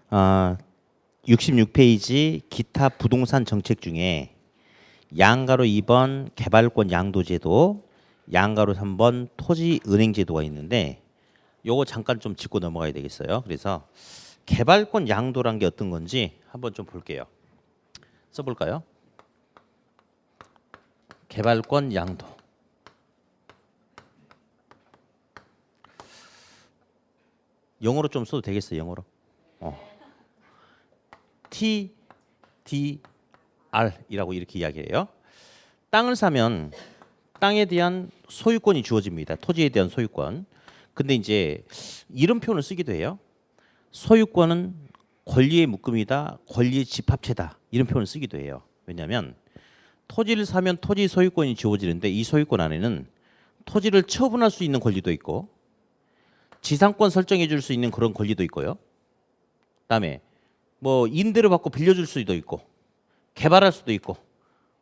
66페이지 기타 부동산 정책 중에 양가로 2번 개발권 양도제도, 양가로 3번 토지은행제도가 있는데 요거 잠깐 좀 짚고 넘어가야 되겠어요. 그래서 개발권 양도란 게 어떤 건지 한번 좀 볼게요. 써볼까요? 개발권 양도. 영어로 좀 써도 되겠어요. 영어로. TDR이라고 이렇게 이야기해요. 땅을 사면 땅에 대한 소유권이 주어집니다. 토지에 대한 소유권. 근데 이제 이런 표현을 쓰기도 해요. 소유권은 권리의 묶음이다, 권리의 집합체다, 이런 표현을 쓰기도 해요. 왜냐하면 토지를 사면 토지 소유권이 주어지는데 이 소유권 안에는 토지를 처분할 수 있는 권리도 있고 지상권 설정해 줄 수 있는 그런 권리도 있고요. 그다음에 뭐 임대료 받고 빌려줄 수도 있고 개발할 수도 있고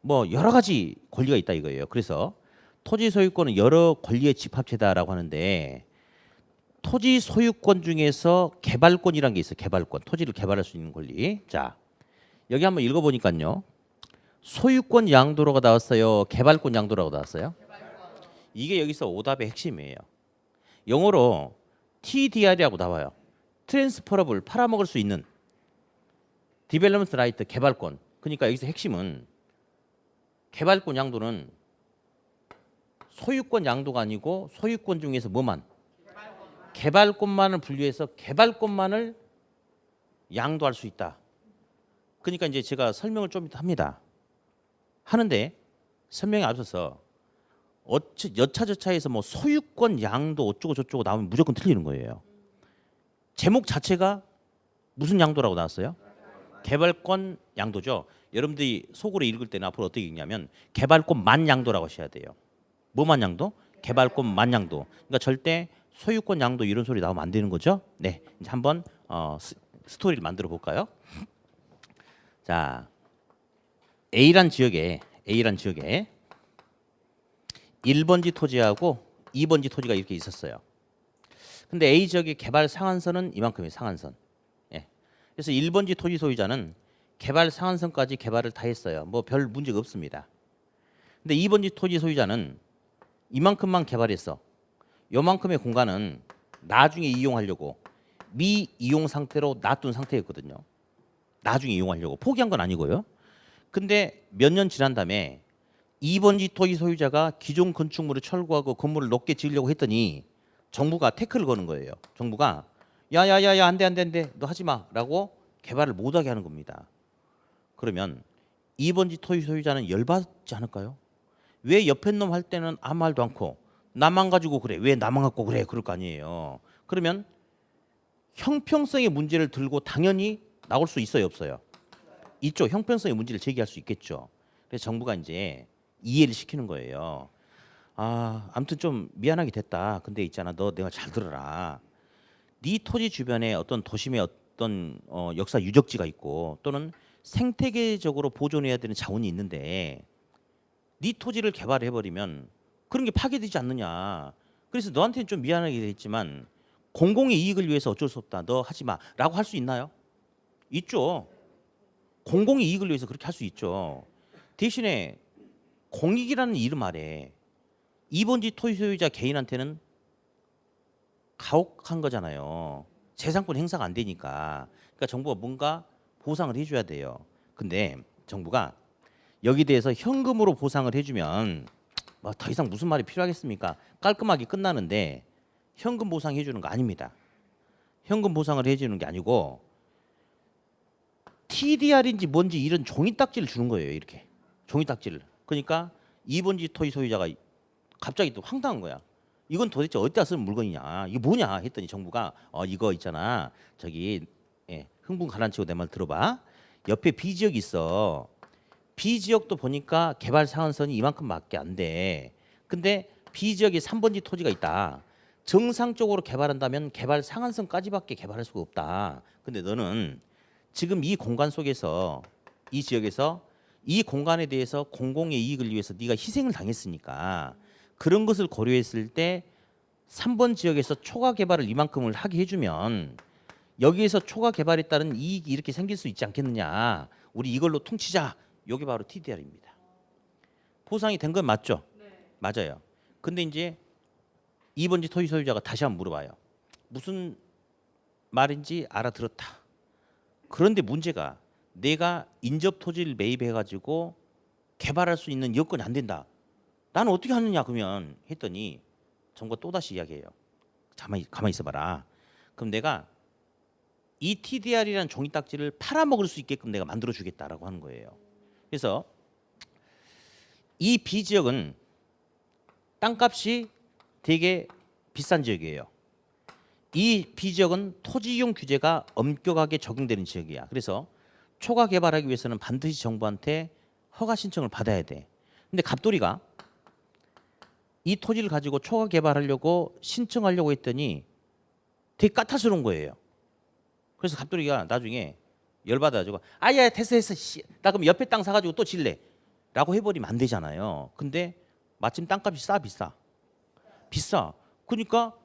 뭐 여러 가지 권리가 있다 이거예요. 그래서 토지 소유권은 여러 권리의 집합체다라고 하는데 토지 소유권 중에서 개발권이라는 게 있어요. 개발권. 토지를 개발할 수 있는 권리. 자, 여기 한번 읽어보니까요. 소유권 양도로가 나왔어요. 개발권 양도라고 나왔어요. 이게 여기서 오답의 핵심이에요. 영어로 TDR이라고 나와요. 트랜스퍼러블, 팔아먹을 수 있는 디벨롭먼트 라이트, 개발권. 그러니까 여기서 핵심은 개발권 양도는 소유권 양도가 아니고 소유권 중에서 뭐만? 개발권만을 분류해서 개발권만을 양도할 수 있다. 그러니까 이제 제가 설명을 좀 이따 합니다. 하는데 설명에 앞서서 여차저차해서 뭐 소유권 양도 어쩌고 저쩌고 나오면 무조건 틀리는 거예요. 제목 자체가 무슨 양도라고 나왔어요? 개발권 양도죠. 여러분들이 속으로 읽을 때는 앞으로 어떻게 읽냐면 개발권만 양도라고 하셔야 돼요. 뭐만 양도? 개발권만 양도. 그러니까 절대 소유권 양도 이런 소리 나오면 안 되는 거죠. 네, 이제 한번 스토리를 만들어 볼까요? 자, A란 지역에 1번지 토지하고 2번지 토지가 이렇게 있었어요. 근데 A 지역의 개발 상한선은 이만큼이에요. 상한선. 예. 그래서 1번지 토지 소유자는 개발 상한선까지 개발을 다 했어요. 뭐 별 문제가 없습니다. 근데 2번지 토지 소유자는 이만큼만 개발했어. 요만큼의 공간은 나중에 이용하려고 미이용 상태로 놔둔 상태였거든요. 나중에 이용하려고 포기한 건 아니고요. 근데 몇 년 지난 다음에 2번지 토지 소유자가 기존 건축물을 철거하고 건물을 높게 지으려고 했더니 정부가 태클을 거는 거예요. 정부가 야야야야 안돼 너 하지 마라고 개발을 못하게 하는 겁니다. 그러면 2번지 토지 소유자는 열받지 않을까요? 왜 옆에 놈 할 때는 아무 말도 않고 나만 가지고 그래, 왜 나만 갖고 그래, 그럴 거 아니에요. 그러면 형평성의 문제를 들고 당연히 나올 수 있어요, 없어요? 있죠. 형평성의 문제를 제기할 수 있겠죠. 그래서 정부가 이제 이해를 시키는 거예요. 아무튼 좀 미안하게 됐다. 근데 있잖아, 너 내가 잘 들어라. 네 토지 주변에 어떤 도심의 어떤 역사 유적지가 있고 또는 생태계적으로 보존해야 되는 자원이 있는데 네 토지를 개발해버리면 그런 게 파괴되지 않느냐. 그래서 너한테는 좀 미안하게 됐지만 공공의 이익을 위해서 어쩔 수 없다. 너 하지 마라고 할 수 있나요? 있죠. 공공의 이익을 위해서 그렇게 할 수 있죠. 대신에 공익이라는 이름 아래 2번지 토지 소유자 개인한테는 가혹한 거잖아요. 재산권 행사가 안 되니까. 그러니까 정부가 뭔가 보상을 해줘야 돼요. 근데 정부가 여기 대해서 현금으로 보상을 해주면 뭐 더 이상 무슨 말이 필요하겠습니까? 깔끔하게 끝나는데 현금 보상해 주는 거 아닙니다. 현금 보상을 해주는 게 아니고 TDR인지 뭔지 이런 종이 딱지를 주는 거예요. 이렇게 종이 딱지를. 그러니까 2번지 토지 소유자가 갑자기 또 황당한 거야. 이건 도대체 어디다 쓰는 물건이냐? 이게 뭐냐? 했더니 정부가 이거 있잖아. 저기 흥분 가라앉히고 내 말 들어봐. 옆에 B 지역이 있어. B 지역도 보니까 개발 상한선이 이만큼밖에 안 돼. 근데 B 지역에 3번지 토지가 있다. 정상적으로 개발한다면 개발 상한선까지밖에 개발할 수가 없다. 근데 너는 지금 이 공간 속에서 이 지역에서 이 공간에 대해서 공공의 이익을 위해서 네가 희생을 당했으니까 그런 것을 고려했을 때 3번 지역에서 초과 개발을 이만큼을 하게 해주면 여기에서 초과 개발에 따른 이익이 이렇게 생길 수 있지 않겠느냐. 우리 이걸로 퉁치자. 이게 바로 TDR입니다. 보상이 된 건 맞죠? 맞아요. 근데 이제 2번지 토지 소유자가 다시 한번 물어봐요. 무슨 말인지 알아들었다. 그런데 문제가 내가 인접 토지를 매입해가지고 개발할 수 있는 여건이 안 된다. 나는 어떻게 하느냐 그러면 했더니 정부가 또다시 이야기해요. 가만히 있어봐라. 그럼 내가 이 TDR이라는 종이 딱지를 팔아먹을 수 있게끔 내가 만들어주겠다라고 하는 거예요. 그래서 이 B지역은 땅값이 되게 비싼 지역이에요. 이 B지역은 토지이용 규제가 엄격하게 적용되는 지역이야. 그래서 초과 개발하기 위해서는 반드시 정부한테 허가 신청을 받아야 돼. 근데 갑돌이가 이 토지를 가지고 초과 개발하려고 신청하려고 했더니 되게 까탈스러운 거예요. 그래서 갑돌이가 나중에 열받아가지고 아야 됐어 씨. 나 그럼 옆에 땅 사가지고 또 질래 라고 해버리면 안 되잖아요. 근데 마침 땅값이 비싸. 그러니까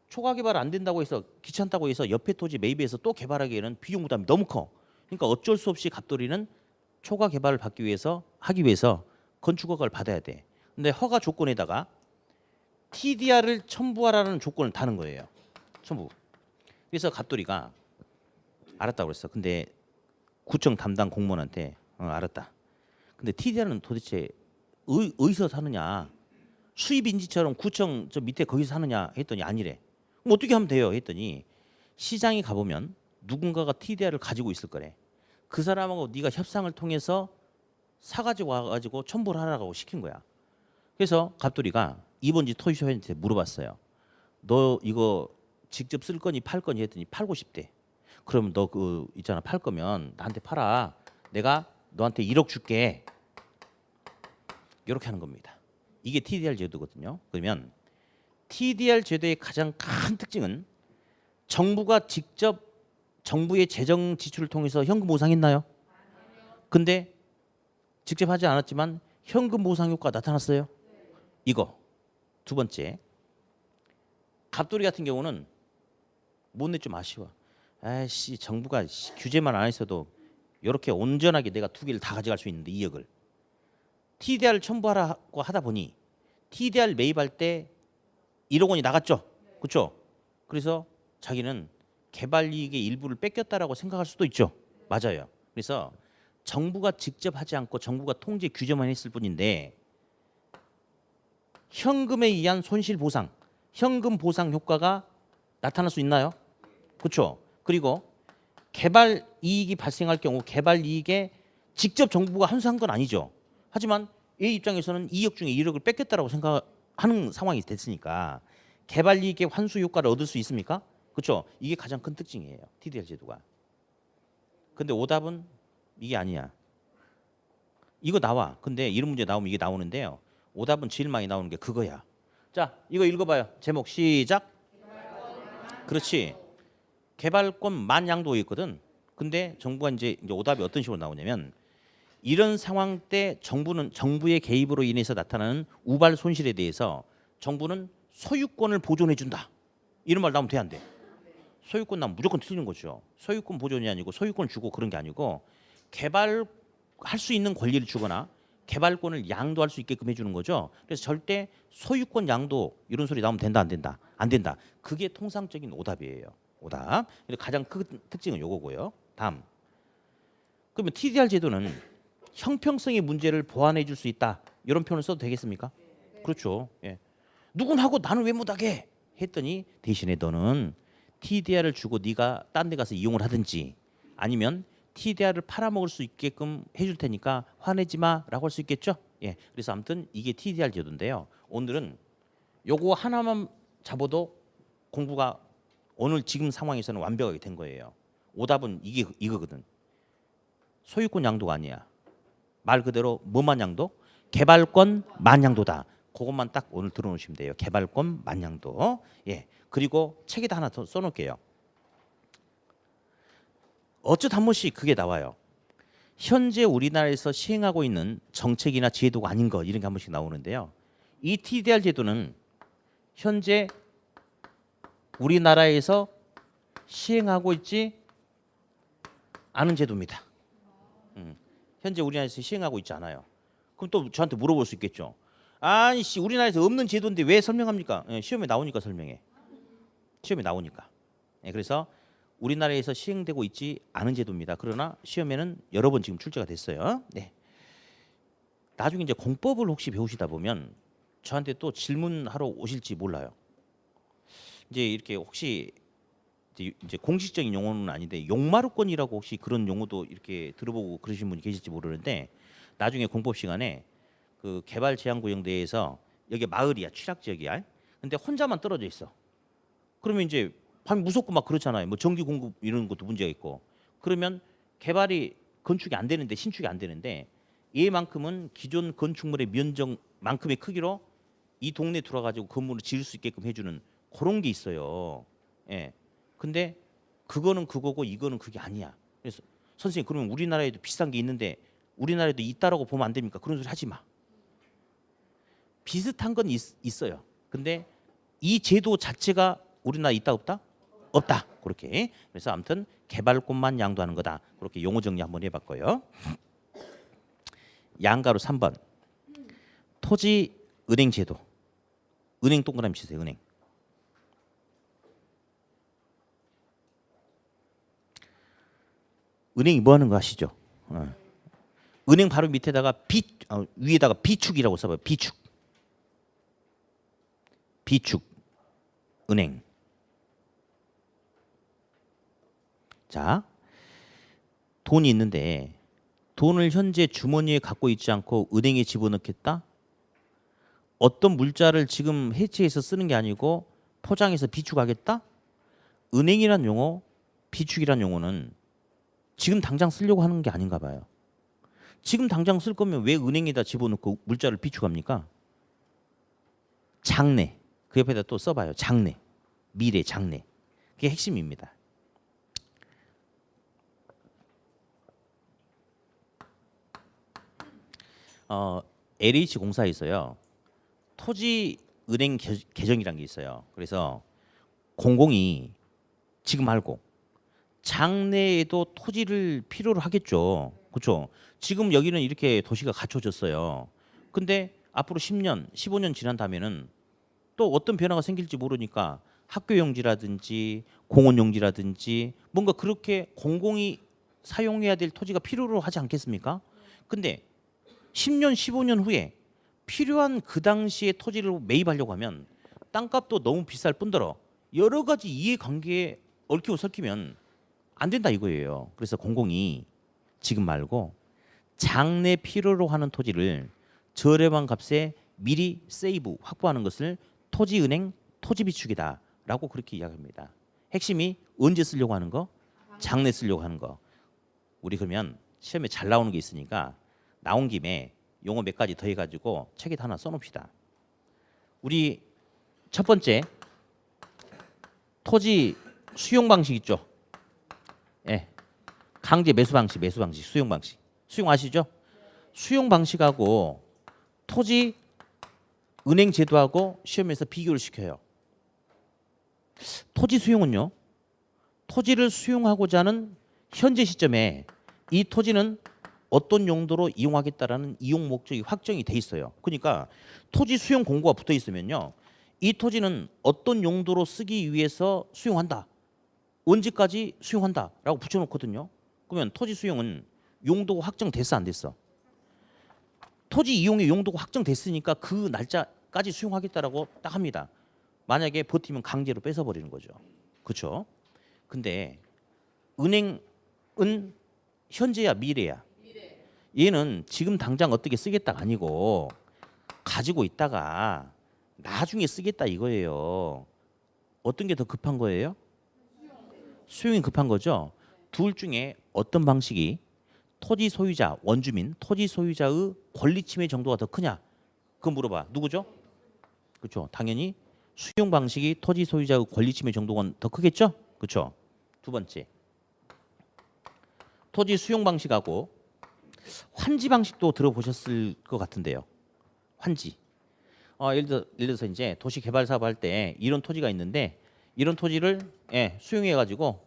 초과 개발 안 된다고 해서 귀찮다고 해서 옆에 토지 매입해서 또 개발하기에는 비용 부담이 너무 커. 그러니까 어쩔 수 없이 갑돌이는 초과 개발을 하기 위해서 건축 허가를 받아야 돼. 근데 허가 조건에다가 TDR을 첨부하라는 조건을 다는 거예요. 첨부. 그래서 갑돌이가 알았다고 그랬어. 근데 구청 담당 공무원한테 알았다. 근데 TDR은 도대체 어디서 사느냐? 수입인지처럼 구청 저 밑에 거기서 사느냐 했더니 아니래. 그럼 어떻게 하면 돼요? 했더니 시장에 가보면 누군가가 TDR을 가지고 있을 거래. 그 사람하고 네가 협상을 통해서 사가지고 와가지고 첨부를 하라고 시킨 거야. 그래서 갑돌이가 이번지 토지소유자한테 물어봤어요. 너 이거 직접 쓸 거니 팔 거니 했더니 팔고 싶대. 그러면 너 그 있잖아 팔 거면 나한테 팔아. 내가 너한테 1억 줄게. 이렇게 하는 겁니다. 이게 TDR 제도거든요. 그러면 TDR 제도의 가장 큰 특징은 정부가 직접 정부의 재정 지출을 통해서 현금 보상했나요? 근데 직접 하지 않았지만 현금 보상 효과가 나타났어요. 이거 두 번째. 갑돌이 같은 경우는 못 내 좀 아쉬워. 아이씨 정부가 규제만 안 했어도 이렇게 온전하게 내가 두 개를 다 가져갈 수 있는데 2억을 TDR을 첨부하라고 하다 보니 TDR 매입할 때 1억 원이 나갔죠. 그렇죠? 그래서 자기는 개발 이익의 일부를 뺏겼다라고 생각할 수도 있죠. 맞아요. 그래서 정부가 직접 하지 않고 정부가 통제 규제만 했을 뿐인데 현금에 의한 손실 보상, 현금 보상 효과가 나타날 수 있나요? 그렇죠. 그리고 개발 이익이 발생할 경우 개발 이익에 직접 정부가 환수한 건 아니죠. 하지만 A 입장에서는 2억 중에 1억을 뺏겼다라고 생각하는 상황이 됐으니까 개발 이익의 환수 효과를 얻을 수 있습니까? 그렇죠. 이게 가장 큰 특징이에요. TDR 제도가. 근데 오답은 이게 아니야. 이거 나와. 근데 이런 문제 나오면 이게 나오는데요. 오답은 제일 많이 나오는 게 그거야. 자, 이거 읽어봐요. 제목 시작. 그렇지. 개발권 만양도 있거든. 근데 정부가 이제 오답이 어떤 식으로 나오냐면 이런 상황 때 정부의 개입으로 인해서 나타나는 우발 손실에 대해서 정부는 소유권을 보존해 준다. 이런 말 나오면 돼 안 돼? 소유권 나면 무조건 틀리는 거죠. 소유권 보존이 아니고 소유권 주고 그런 게 아니고 개발할 수 있는 권리를 주거나 개발권을 양도할 수 있게끔 해주는 거죠. 그래서 절대 소유권 양도 이런 소리 나오면 된다 안 된다? 안 된다. 그게 통상적인 오답이에요. 오답. 가장 큰 특징은 요거고요. 다음. 그러면 TDR 제도는 형평성의 문제를 보완해 줄 수 있다. 이런 표현을 써도 되겠습니까? 그렇죠. 예. 누군하고 나는 왜 못하게 했더니 대신에 너는 TDR을 주고 네가 딴 데 가서 이용을 하든지 아니면 TDR을 팔아먹을 수 있게끔 해줄 테니까 화내지 마라고 할 수 있겠죠. 예. 그래서 아무튼 이게 TDR 제도인데요. 오늘은 요거 하나만 잡아도 공부가 오늘 지금 상황에서는 완벽하게 된 거예요. 오답은 이거거든. 소유권 양도가 아니야. 말 그대로 뭐만 양도? 개발권 만양도다. 그것만 딱 오늘 들어놓으시면 돼요. 개발권 만양도. 예. 그리고 책에다 하나 더 써놓을게요. 어쩌다 한 번씩 그게 나와요. 현재 우리나라에서 시행하고 있는 정책이나 제도가 아닌 것 이런 게 한 번씩 나오는데요. 이 TDR 제도는 현재 우리나라에서 시행하고 있지 않은 제도입니다. 현재 우리나라에서 시행하고 있지 않아요. 그럼 또 저한테 물어볼 수 있겠죠. 아니 씨 우리나라에서 없는 제도인데 왜 설명합니까? 예, 시험에 나오니까 설명해. 시험에 나오니까. 예, 그래서 우리나라에서 시행되고 있지 않은 제도입니다. 그러나 시험에는 여러 번 지금 출제가 됐어요. 네. 나중에 이제 공법을 혹시 배우시다 보면 저한테 또 질문하러 오실지 몰라요. 이제 이렇게 혹시 이제 공식적인 용어는 아닌데 용마루권이라고 혹시 그런 용어도 이렇게 들어보고 그러신 분이 계실지 모르는데 나중에 공법 시간에 그 개발제한구역내에서 여기 마을이야 취락 지역이야. 근데 혼자만 떨어져 있어. 그러면 이제 밤 무섭고 막 그렇잖아요. 뭐 전기 공급 이런 것도 문제가 있고. 그러면 개발이 건축이 안 되는데 신축이 안 되는데 얘만큼은 기존 건축물의 면적만큼의 크기로 이 동네 들어가지고 건물을 지을 수 있게끔 해주는 그런 게 있어요. 예. 근데 그거는 그거고 이거는 그게 아니야. 그래서 선생님 그러면 우리나라에도 비싼 게 있는데 우리나라에도 있다라고 보면 안 됩니까? 그런 소리 하지 마. 비슷한 건 있어요. 근데 이 제도 자체가 우리나라에 있다 없다? 없다. 그렇게. 그래서 아무튼 개발권만 양도하는 거다. 그렇게 용어 정리 한번 해봤고요. 양가로 3번. 토지 은행 제도. 은행 동그라미 치세요. 은행. 은행이 뭐 하는 거 아시죠? 은행 바로 밑에다가 위에다가 비축이라고 써봐요. 비축. 비축. 은행. 자, 돈이 있는데 돈을 현재 주머니에 갖고 있지 않고 은행에 집어넣겠다? 어떤 물자를 지금 해체해서 쓰는 게 아니고 포장해서 비축하겠다? 은행이란 용어, 비축이란 용어는 지금 당장 쓰려고 하는 게 아닌가 봐요. 지금 당장 쓸 거면 왜 은행에다 집어넣고 물자를 비축합니까? 장래. 그 옆에다 또 써봐요. 장래. 미래, 장래. 그게 핵심입니다. LH공사에서요. 토지은행 개정이라는 게 있어요. 그래서 공공이 지금 말고 장래에도 토지를 필요로 하겠죠. 그렇죠? 지금 여기는 이렇게 도시가 갖춰졌어요. 근데 앞으로 10년, 15년 지난 다음에는 또 어떤 변화가 생길지 모르니까 학교 용지라든지 공원 용지라든지 뭔가 그렇게 공공이 사용해야 될 토지가 필요로 하지 않겠습니까? 근데 10년, 15년 후에 필요한 그 당시의 토지를 매입하려고 하면 땅값도 너무 비쌀 뿐더러 여러 가지 이해관계에 얽히고 설키면 안 된다 이거예요. 그래서 공공이 지금 말고 장래 필요로 하는 토지를 저렴한 값에 미리 세이브 확보하는 것을 토지은행 토지비축이다라고 그렇게 이야기합니다. 핵심이 언제 쓰려고 하는 거? 장래 쓰려고 하는 거. 우리 그러면 시험에 잘 나오는 게 있으니까 나온 김에 용어 몇 가지 더 해가지고 책에다 하나 써놓읍시다. 우리 첫 번째 토지 수용 방식 있죠. 예, 강제 매수 방식, 수용 방식. 수용 아시죠? 수용 방식하고 토지 은행 제도하고 시험에서 비교를 시켜요. 토지 수용은요. 토지를 수용하고자 하는 현재 시점에 이 토지는 어떤 용도로 이용하겠다라는 이용 목적이 확정이 돼 있어요. 그러니까 토지 수용 공고가 붙어 있으면요. 이 토지는 어떤 용도로 쓰기 위해서 수용한다. 언제까지 수용한다라고 붙여놓거든요. 그러면 토지 수용은 용도가 확정됐어 안 됐어? 토지 이용의 용도가 확정됐으니까 그 날짜까지 수용하겠다라고 딱 합니다. 만약에 버티면 강제로 뺏어버리는 거죠. 그렇죠? 근데 은행은 현재야 미래야? 얘는 지금 당장 어떻게 쓰겠다가 아니고 가지고 있다가 나중에 쓰겠다 이거예요. 어떤 게 더 급한 거예요? 수용이 급한 거죠. 둘 중에 어떤 방식이 토지 소유자, 원주민, 토지 소유자의 권리 침해 정도가 더 크냐? 그거 물어봐. 누구죠? 그렇죠. 당연히 수용 방식이 토지 소유자의 권리 침해 정도가 더 크겠죠? 그렇죠. 두 번째. 토지 수용 방식하고 환지 방식도 들어보셨을 것 같은데요. 환지. 예를 들어서 이제 도시 개발 사업 할 때 이런 토지가 있는데 이런 토지를 예, 수용해 가지고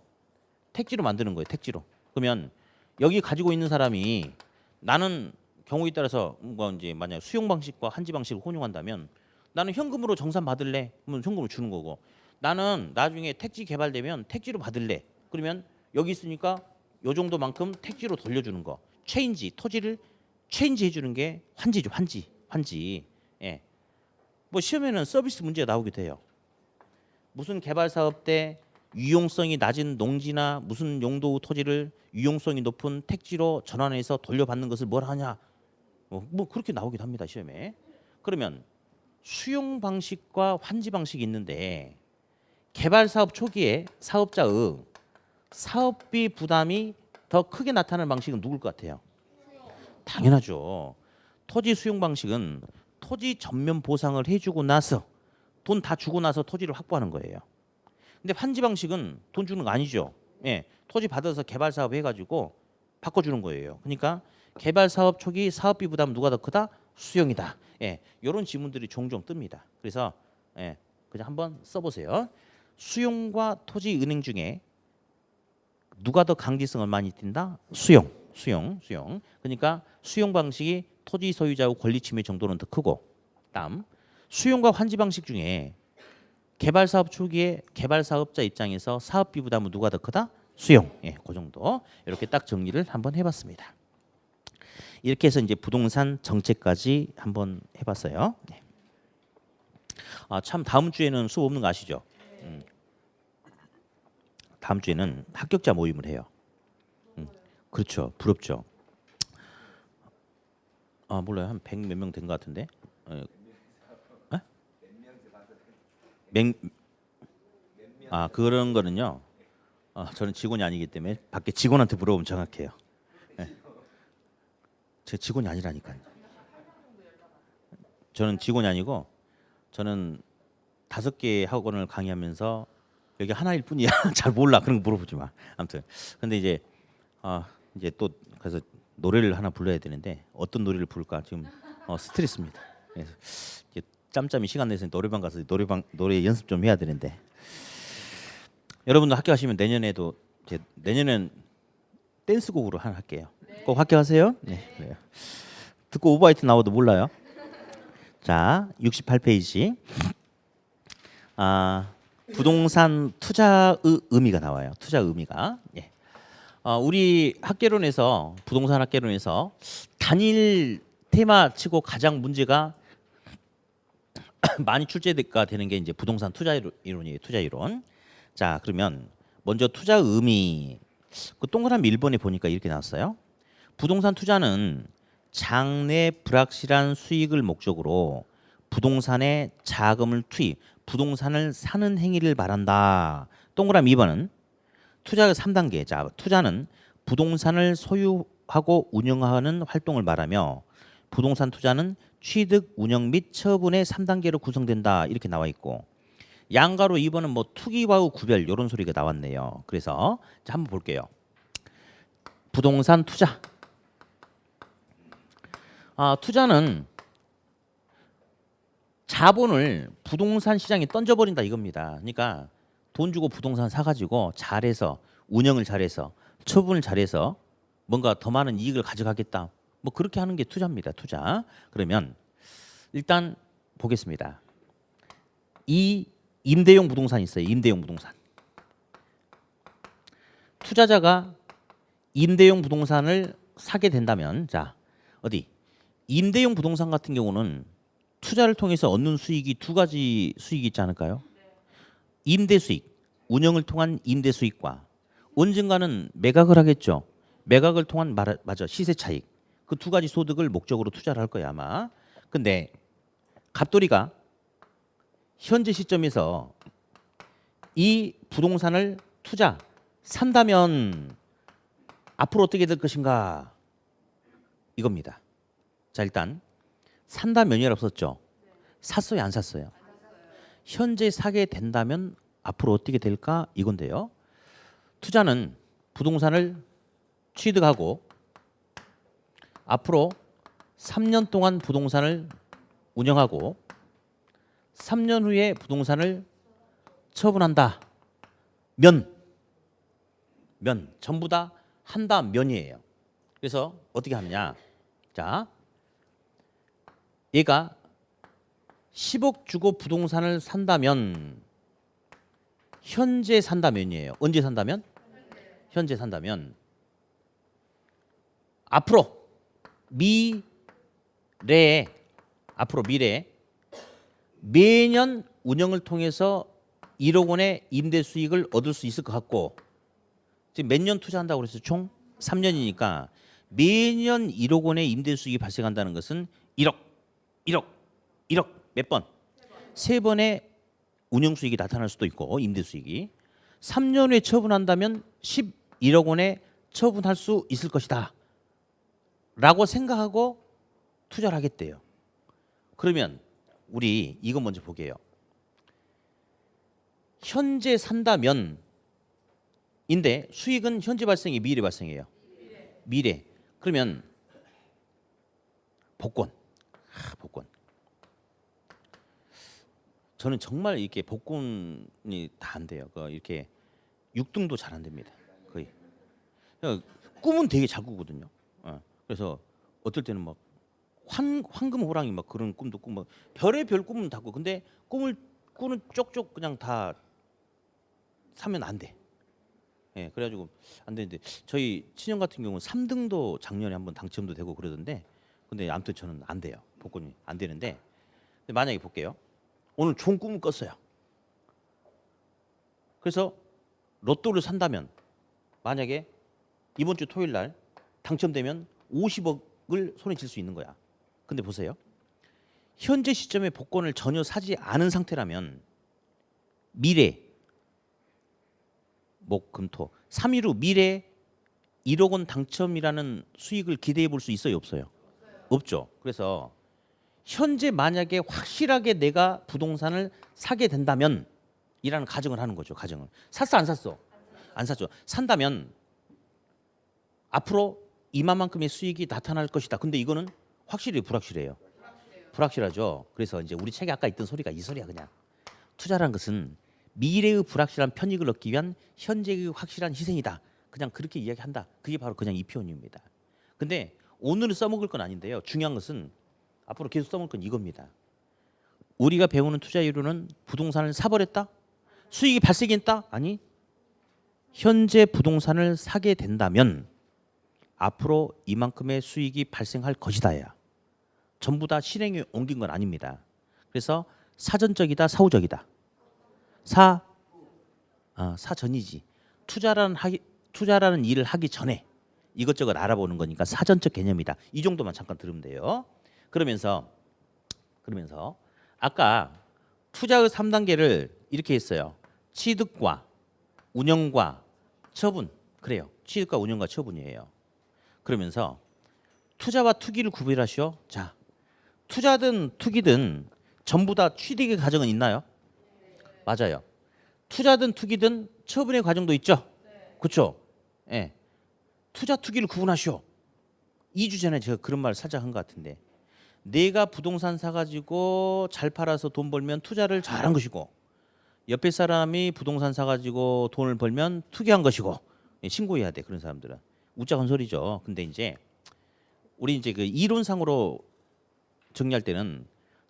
택지로 만드는 거예요. 택지로. 그러면 여기 가지고 있는 사람이 나는 경우에 따라서 뭐 이제 만약 수용 방식과 환지 방식을 혼용한다면 나는 현금으로 정산 받을래? 그러면 현금을 주는 거고 나는 나중에 택지 개발되면 택지로 받을래? 그러면 여기 있으니까 요 정도만큼 택지로 돌려주는 거. 체인지 토지를 체인지 해주는 게 환지죠. 환지. 예. 뭐 시험에는 서비스 문제가 나오기도 해요. 무슨 개발 사업 때 유용성이 낮은 농지나 무슨 용도 토지를 유용성이 높은 택지로 전환해서 돌려받는 것을 뭘 하냐? 뭐 그렇게 나오기도 합니다. 시험에. 그러면 수용 방식과 환지 방식이 있는데 개발 사업 초기에 사업자의 사업비 부담이 더 크게 나타나는 방식은 누굴 것 같아요? 당연하죠. 토지 수용 방식은 토지 전면 보상을 해주고 나서 돈 다 주고 나서 토지를 확보하는 거예요. 근데 환지 방식은 돈 주는 거 아니죠. 예, 토지 받아서 개발 사업 해가지고 바꿔주는 거예요. 그러니까 개발 사업 초기 사업비 부담 누가 더 크다? 수용이다. 예, 이런 지문들이 종종 뜹니다. 그래서 예, 그냥 한번 써보세요. 수용과 토지 은행 중에 누가 더 강제성을 많이 띈다? 수용. 그러니까 수용 방식이 토지 소유자의 권리 침해 정도는 더 크고, 다음 수용과 환지 방식 중에 개발 사업 초기에 개발 사업자 입장에서 사업비 부담은 누가 더 크다? 수용. 예, 그 정도. 이렇게 딱 정리를 한번 해봤습니다. 이렇게 해서 이제 부동산 정책까지 한번 해봤어요. 네. 아, 참 다음 주에는 수업 없는 거 아시죠? 다음 주에는 합격자 모임을 해요. 그렇죠. 부럽죠. 아, 몰라요. 한 100 몇 명 된 것 같은데. 그런 거는요. 저는 직원이 아니기 때문에 밖에 직원한테 물어보면 정확해요. 네. 제 직원이 아니라니까요. 저는 직원이 아니고 저는 5개 학원을 강의하면서 여기 하나일 뿐이야. 잘 몰라. 그런 거 물어보지 마. 아무튼 근데 이제 이제 또 그래서 노래를 하나 불러야 되는데 어떤 노래를 부를까 지금 스트레스입니다. 그래서 이제 짬짬이 시간 내서 노래방 가서 노래 연습 좀 해야 되는데 여러분도 합격하시면 내년에도 내년엔 댄스곡으로 하나 할게요. 꼭 합격하세요. 네. 그래요. 듣고 오버하이트 나와도 몰라요. 자, 68페이지. 부동산 투자의 의미가 나와요. 투자 의미가. 예. 우리 학개론에서 부동산 학개론에서 단일 테마치고 가장 문제가 많이 출제가 되는 게 이제 부동산 투자 이론이에요. 투자 이론. 자, 그러면 먼저 투자 의미. 그 동그라미 1번에 보니까 이렇게 나왔어요. 부동산 투자는 장래 불확실한 수익을 목적으로 부동산에 자금을 투입, 부동산을 사는 행위를 말한다. 동그라미 2번은 투자의 3단계. 자, 투자는 부동산을 소유하고 운영하는 활동을 말하며 부동산 투자는 취득, 운영 및 처분의 3단계로 구성된다. 이렇게 나와 있고 양가로 2번은 뭐 투기와의 구별 이런 소리가 나왔네요. 그래서 자, 한번 볼게요. 부동산 투자. 투자는 자본을 부동산 시장에 던져버린다 이겁니다. 그러니까 돈 주고 부동산 사가지고 잘해서 운영을 잘해서 처분을 잘해서 뭔가 더 많은 이익을 가져가겠다. 뭐 그렇게 하는 게 투자입니다. 투자. 그러면 일단 보겠습니다. 이 임대용 부동산 있어요. 임대용 부동산. 투자자가 임대용 부동산을 사게 된다면 자 어디 임대용 부동산 같은 경우는 투자를 통해서 얻는 수익이 두 가지 수익이 있지 않을까요? 임대 수익, 운영을 통한 임대 수익과 언젠가는 매각을 하겠죠. 매각을 통한 맞아 시세 차익. 그 두 가지 소득을 목적으로 투자를 할 거야 아마. 근데 갑돌이가 현재 시점에서 이 부동산을 산다면 앞으로 어떻게 될 것인가 이겁니다. 자, 일단 산다면이라고 썼죠. 샀어요, 안 샀어요? 현재 사게 된다면 앞으로 어떻게 될까 이건데요. 투자는 부동산을 취득하고 앞으로 3년 동안 부동산을 운영하고 3년 후에 부동산을 처분한다. 면 전부 다 한다 면이에요. 그래서 어떻게 하느냐? 자, 얘가 10억 주고 부동산을 산다면 현재 산다면이에요. 언제 산다면? 현재 산다면 앞으로 미래에 매년 운영을 통해서 1억 원의 임대 수익을 얻을 수 있을 것 같고, 지금 몇 년 투자한다고 그랬어요? 총 3년이니까 매년 1억 원의 임대 수익이 발생한다는 것은 1억 몇 번? 3번의 운영 수익이 나타날 수도 있고, 임대 수익이 3년 후에 처분한다면 11억 원에 처분할 수 있을 것이다 라고 생각하고 투자를 하겠대요. 그러면 우리 이거 먼저 보게요. 현재 산다면 인데 수익은 현재 발생이 미래 발생이에요. 미래. 그러면 복권. 저는 정말 이렇게 복권이 다 안 돼요. 이렇게 6등도 잘 안 됩니다. 거의. 꿈은 되게 잘 꾸거든요. 그래서 어떨 때는 막 황금 호랑이 막 그런 꿈도 꾸고 막 별의 별 꿈은 다 꾸. 근데 꿈을 꾸는 쪽쪽 그냥 다 사면 안 돼. 예, 그래가지고 안 되는데 저희 친형 같은 경우는 3등도 작년에 한번 당첨도 되고 그러던데, 근데 아무튼 저는 안 돼요. 복권이 안 되는데, 근데 만약에 볼게요. 오늘 좋은 꿈을 꿨어요. 그래서 로또를 산다면 만약에 이번 주 토요일 날 당첨되면 50억을 손에 쥘 수 있는 거야. 근데 보세요. 현재 시점에 복권을 전혀 사지 않은 상태라면 미래 목금토 3일 후 미래 1억 원 당첨이라는 수익을 기대해 볼 수 있어요, 없어요? 없죠. 그래서 현재 만약에 확실하게 내가 부동산을 사게 된다면 이라는 가정을 하는 거죠. 가정을. 샀어 안 샀어? 안 샀죠. 산다면 앞으로 이만큼의 수익이 나타날 것이다. 근데 이거는 확실히 불확실해요. 불확실하죠. 그래서 이제 우리 책에 아까 있던 소리가 이 소리야. 그냥 투자라는 것은 미래의 불확실한 편익을 얻기 위한 현재의 확실한 희생이다. 그냥 그렇게 이야기한다. 그게 바로 그냥 이 표현입니다. 근데 오늘은 써먹을 건 아닌데요. 중요한 것은 앞으로 계속 써먹을 건 이겁니다. 우리가 배우는 투자 이론은 부동산을 사버렸다? 수익이 발생했다? 아니, 현재 부동산을 사게 된다면 앞으로 이만큼의 수익이 발생할 것이다야. 전부 다 실행에 옮긴 건 아닙니다. 그래서 사전적이다, 사후적이다. 사전이지. 투자라는 일을 하기 전에 이것저것 알아보는 거니까 사전적 개념이다. 이 정도만 잠깐 들으면 돼요. 그러면서 아까 투자의 3단계를 이렇게 했어요. 취득과 운영과 처분. 그래요. 취득과 운영과 처분이에요. 그러면서 투자와 투기를 구별하시오. 자, 투자든 투기든 전부 다 취득의 과정은 있나요? 맞아요. 투자든 투기든 처분의 과정도 있죠. 그렇죠? 예. 투자 투기를 구분하시오. 2주 전에 제가 그런 말 살짝 한 것 같은데, 내가 부동산 사가지고 잘 팔아서 돈 벌면 투자를 잘한 것이고, 옆에 사람이 부동산 사가지고 돈을 벌면 투기한 것이고, 신고해야 돼. 그런 사람들은 웃자한 소리죠. 근데 이제 우리 이제 그 이론상으로 정리할 때는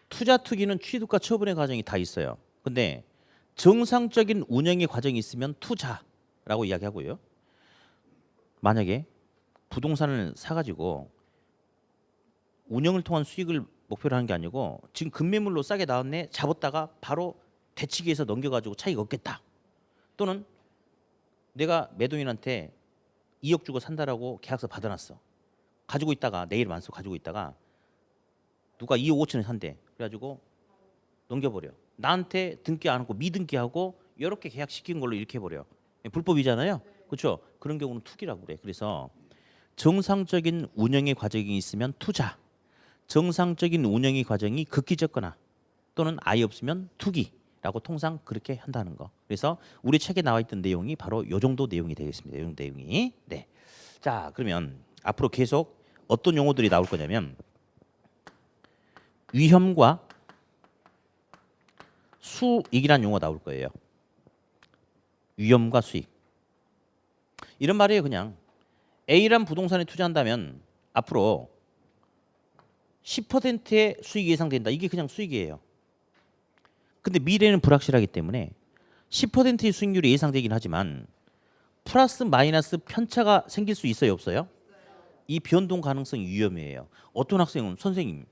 투자 투기는 취득과 처분의 과정이 다 있어요. 근데 정상적인 운영의 과정이 있으면 투자라고 이야기하고요. 만약에 부동산을 사가지고 운영을 통한 수익을 목표로 하는 게 아니고 지금 급매물로 싸게 나왔네, 잡았다가 바로 대치기해서 넘겨가지고 차익 얻겠다. 또는 내가 매도인한테 2억 주고 산다라고 계약서 받아놨어. 가지고 있다가 내일 만수 가지고 있다가 누가 2억 5천에 산대. 그래가지고 넘겨버려. 나한테 등기 안 하고 미등기하고 이렇게 계약시킨 걸로 이렇게 해버려. 불법이잖아요. 그렇죠? 그런 경우는 투기라고 그래. 그래서 정상적인 운영의 과정이 있으면 투자, 정상적인 운영의 과정이 극히 적거나 또는 아예 없으면 투기라고 통상 그렇게 한다는 거. 그래서 우리 책에 나와 있던 내용이 바로 이 정도 내용이 되겠습니다. 이 정도 내용이. 네. 자, 그러면 앞으로 계속 어떤 용어들이 나올 거냐면 위험과 수익이라는 용어 나올 거예요. 위험과 수익. 이런 말이에요. 그냥 A란 부동산에 투자한다면 앞으로 10%의 수익이 예상된다. 이게 그냥 수익이에요. 근데 미래는 불확실하기 때문에 10%의 수익률이 예상되긴 하지만 플러스 마이너스 편차가 생길 수 있어요, 없어요? 이 변동 가능성이 위험이에요. 어떤 학생은 선생님,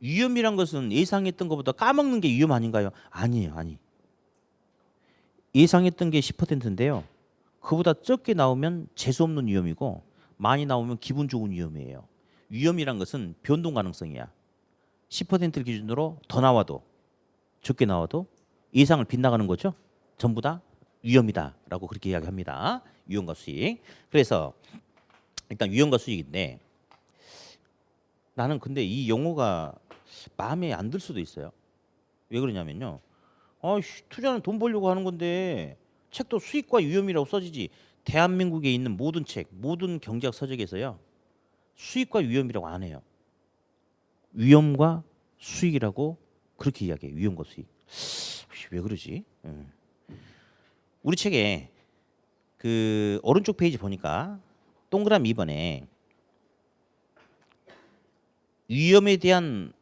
위험이란 것은 예상했던 것보다 까먹는 게 위험 아닌가요? 아니에요, 아니. 예상했던 게 10%인데요. 그보다 적게 나오면 재수 없는 위험이고 많이 나오면 기분 좋은 위험이에요. 위험이란 것은 변동 가능성이야. 10%를 기준으로 더 나와도 적게 나와도 예상을 빗나가는 거죠. 전부 다 위험이다라고 그렇게 이야기합니다. 위험과 수익. 그래서 일단 위험과 수익인데 나는 근데 이 용어가 마음에 안 들 수도 있어요. 왜 그러냐면요. 투자는 돈 벌려고 하는 건데 책도 수익과 위험이라고 써지지. 대한민국에 있는 모든 책, 모든 경제학 서적에서요. 수익과 위험이라고 안 해요. 위험과 수익이라고 그렇게 이야기해요. 위험과 수익. 왜 그러지? 우리 책에 그 오른쪽 페이지 보니까 동그라미 2번에 위험에 대한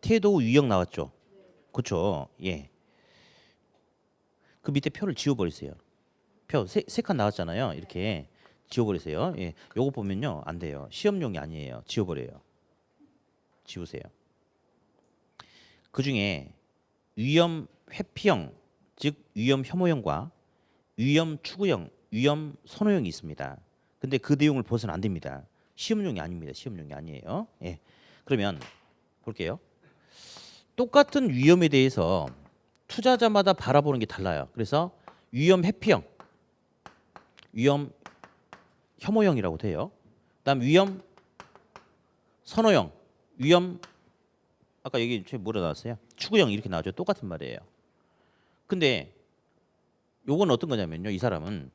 태도 유형 나왔죠. 그렇죠. 예. 그 밑에 표를 지워버리세요. 표 세 칸 나왔잖아요. 이렇게 지워버리세요. 예. 요거 보면요 안 돼요. 시험용이 아니에요. 지워버려요. 지우세요. 그 중에 위험 회피형, 즉 위험 혐오형과 위험 추구형, 위험 선호형이 있습니다. 근데 그 내용을 벗어는 안 됩니다. 시험용이 아닙니다. 시험용이 아니에요. 예. 그러면 볼게요. 똑같은 위험에 대해서 투자자마다 바라보는 게 달라요. 그래서 위험 회피형, 위험 혐오형이라고 돼요. 그다음 위험 선호형, 위험 아까 여기 뭐라 나왔어요? 추구형 이렇게 나오죠. 똑같은 말이에요. 근데 요건 어떤 거냐면요. 이 사람은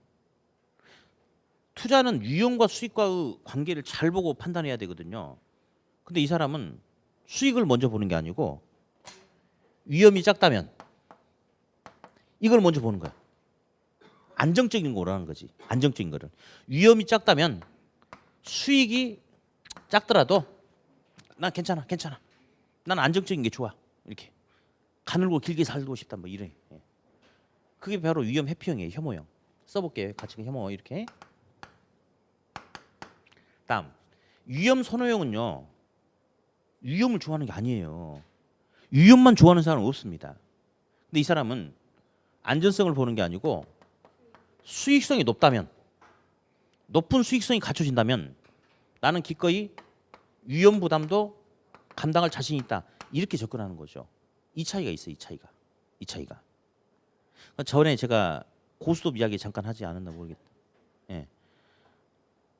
투자는 위험과 수익과의 관계를 잘 보고 판단해야 되거든요. 근데 이 사람은 수익을 먼저 보는 게 아니고 위험이 작다면 이걸 먼저 보는 거야. 안정적인 거라는 거지. 안정적인 거를. 위험이 작다면 수익이 작더라도 난 괜찮아. 난 안정적인 게 좋아. 이렇게 가늘고 길게 살고 싶다. 뭐 이래. 그게 바로 위험 회피형이에요. 혐오형. 써볼게요. 같이 혐오 이렇게. 다음 위험 선호형은요. 위험을 좋아하는 게 아니에요. 위험만 좋아하는 사람은 없습니다. 근데 이 사람은 안전성을 보는 게 아니고 수익성이 높다면 높은 수익성이 갖춰진다면 나는 기꺼이 위험 부담도 감당할 자신이 있다. 이렇게 접근하는 거죠. 이 차이가 있어요. 이 차이가. 전에 제가 고스톱 이야기 잠깐 하지 않았나 모르겠다. 예.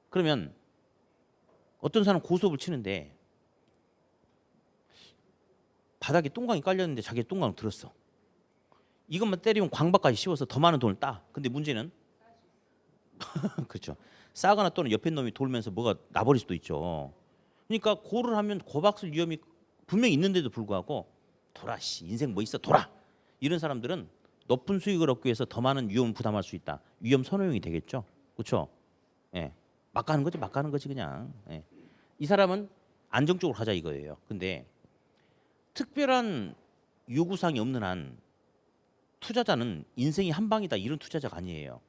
그러면 어떤 사람 고스톱을 치는데 바닥에 똥강이 깔렸는데 자기 똥강 들었어. 이것만 때리면 광박까지 씌워서 더 많은 돈을 따. 근데 문제는 그렇죠. 싸거나 또는 옆에 놈이 돌면서 뭐가 나버릴 수도 있죠. 그러니까 고를 하면 고박을 위험이 분명히 있는데도 불구하고 돌아 씨 인생 뭐 있어 돌아. 이런 사람들은 높은 수익을 얻기 위해서 더 많은 위험을 부담할 수 있다. 위험 선호형이 되겠죠. 그렇죠. 예. 막 가는 거지 그냥. 예. 이 사람은 안정적으로 가자 이거예요. 근데 특별한 요구사항이 없는 한 투자자는 인생이 한 방이다 이런 투자자가 아니에요.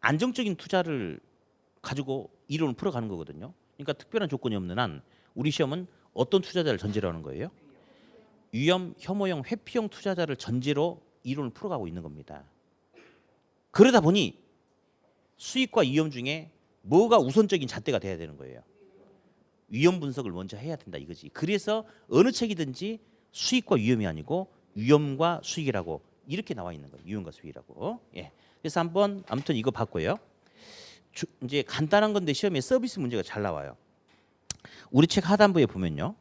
안정적인 투자를 가지고 이론을 풀어가는 거거든요. 그러니까 특별한 조건이 없는 한 우리 시험은 어떤 투자자를 전제로 하는 거예요? 위험, 혐오형, 회피형 투자자를 전제로 이론을 풀어가고 있는 겁니다. 그러다 보니 수익과 위험 중에 뭐가 우선적인 잣대가 돼야 되는 거예요. 위험 분석을 먼저 해야 된다 이거지. 그래서 어느 책이든지 수익과 위험이 아니고 위험과 수익이라고 이렇게 나와 있는 거예요. 위험과 수익이라고. 예. 그래서 한번 아무튼 이거 봤고요. 이제 간단한 건데 시험에 서비스 문제가 잘 나와요. 우리 책 하단부에 보면요.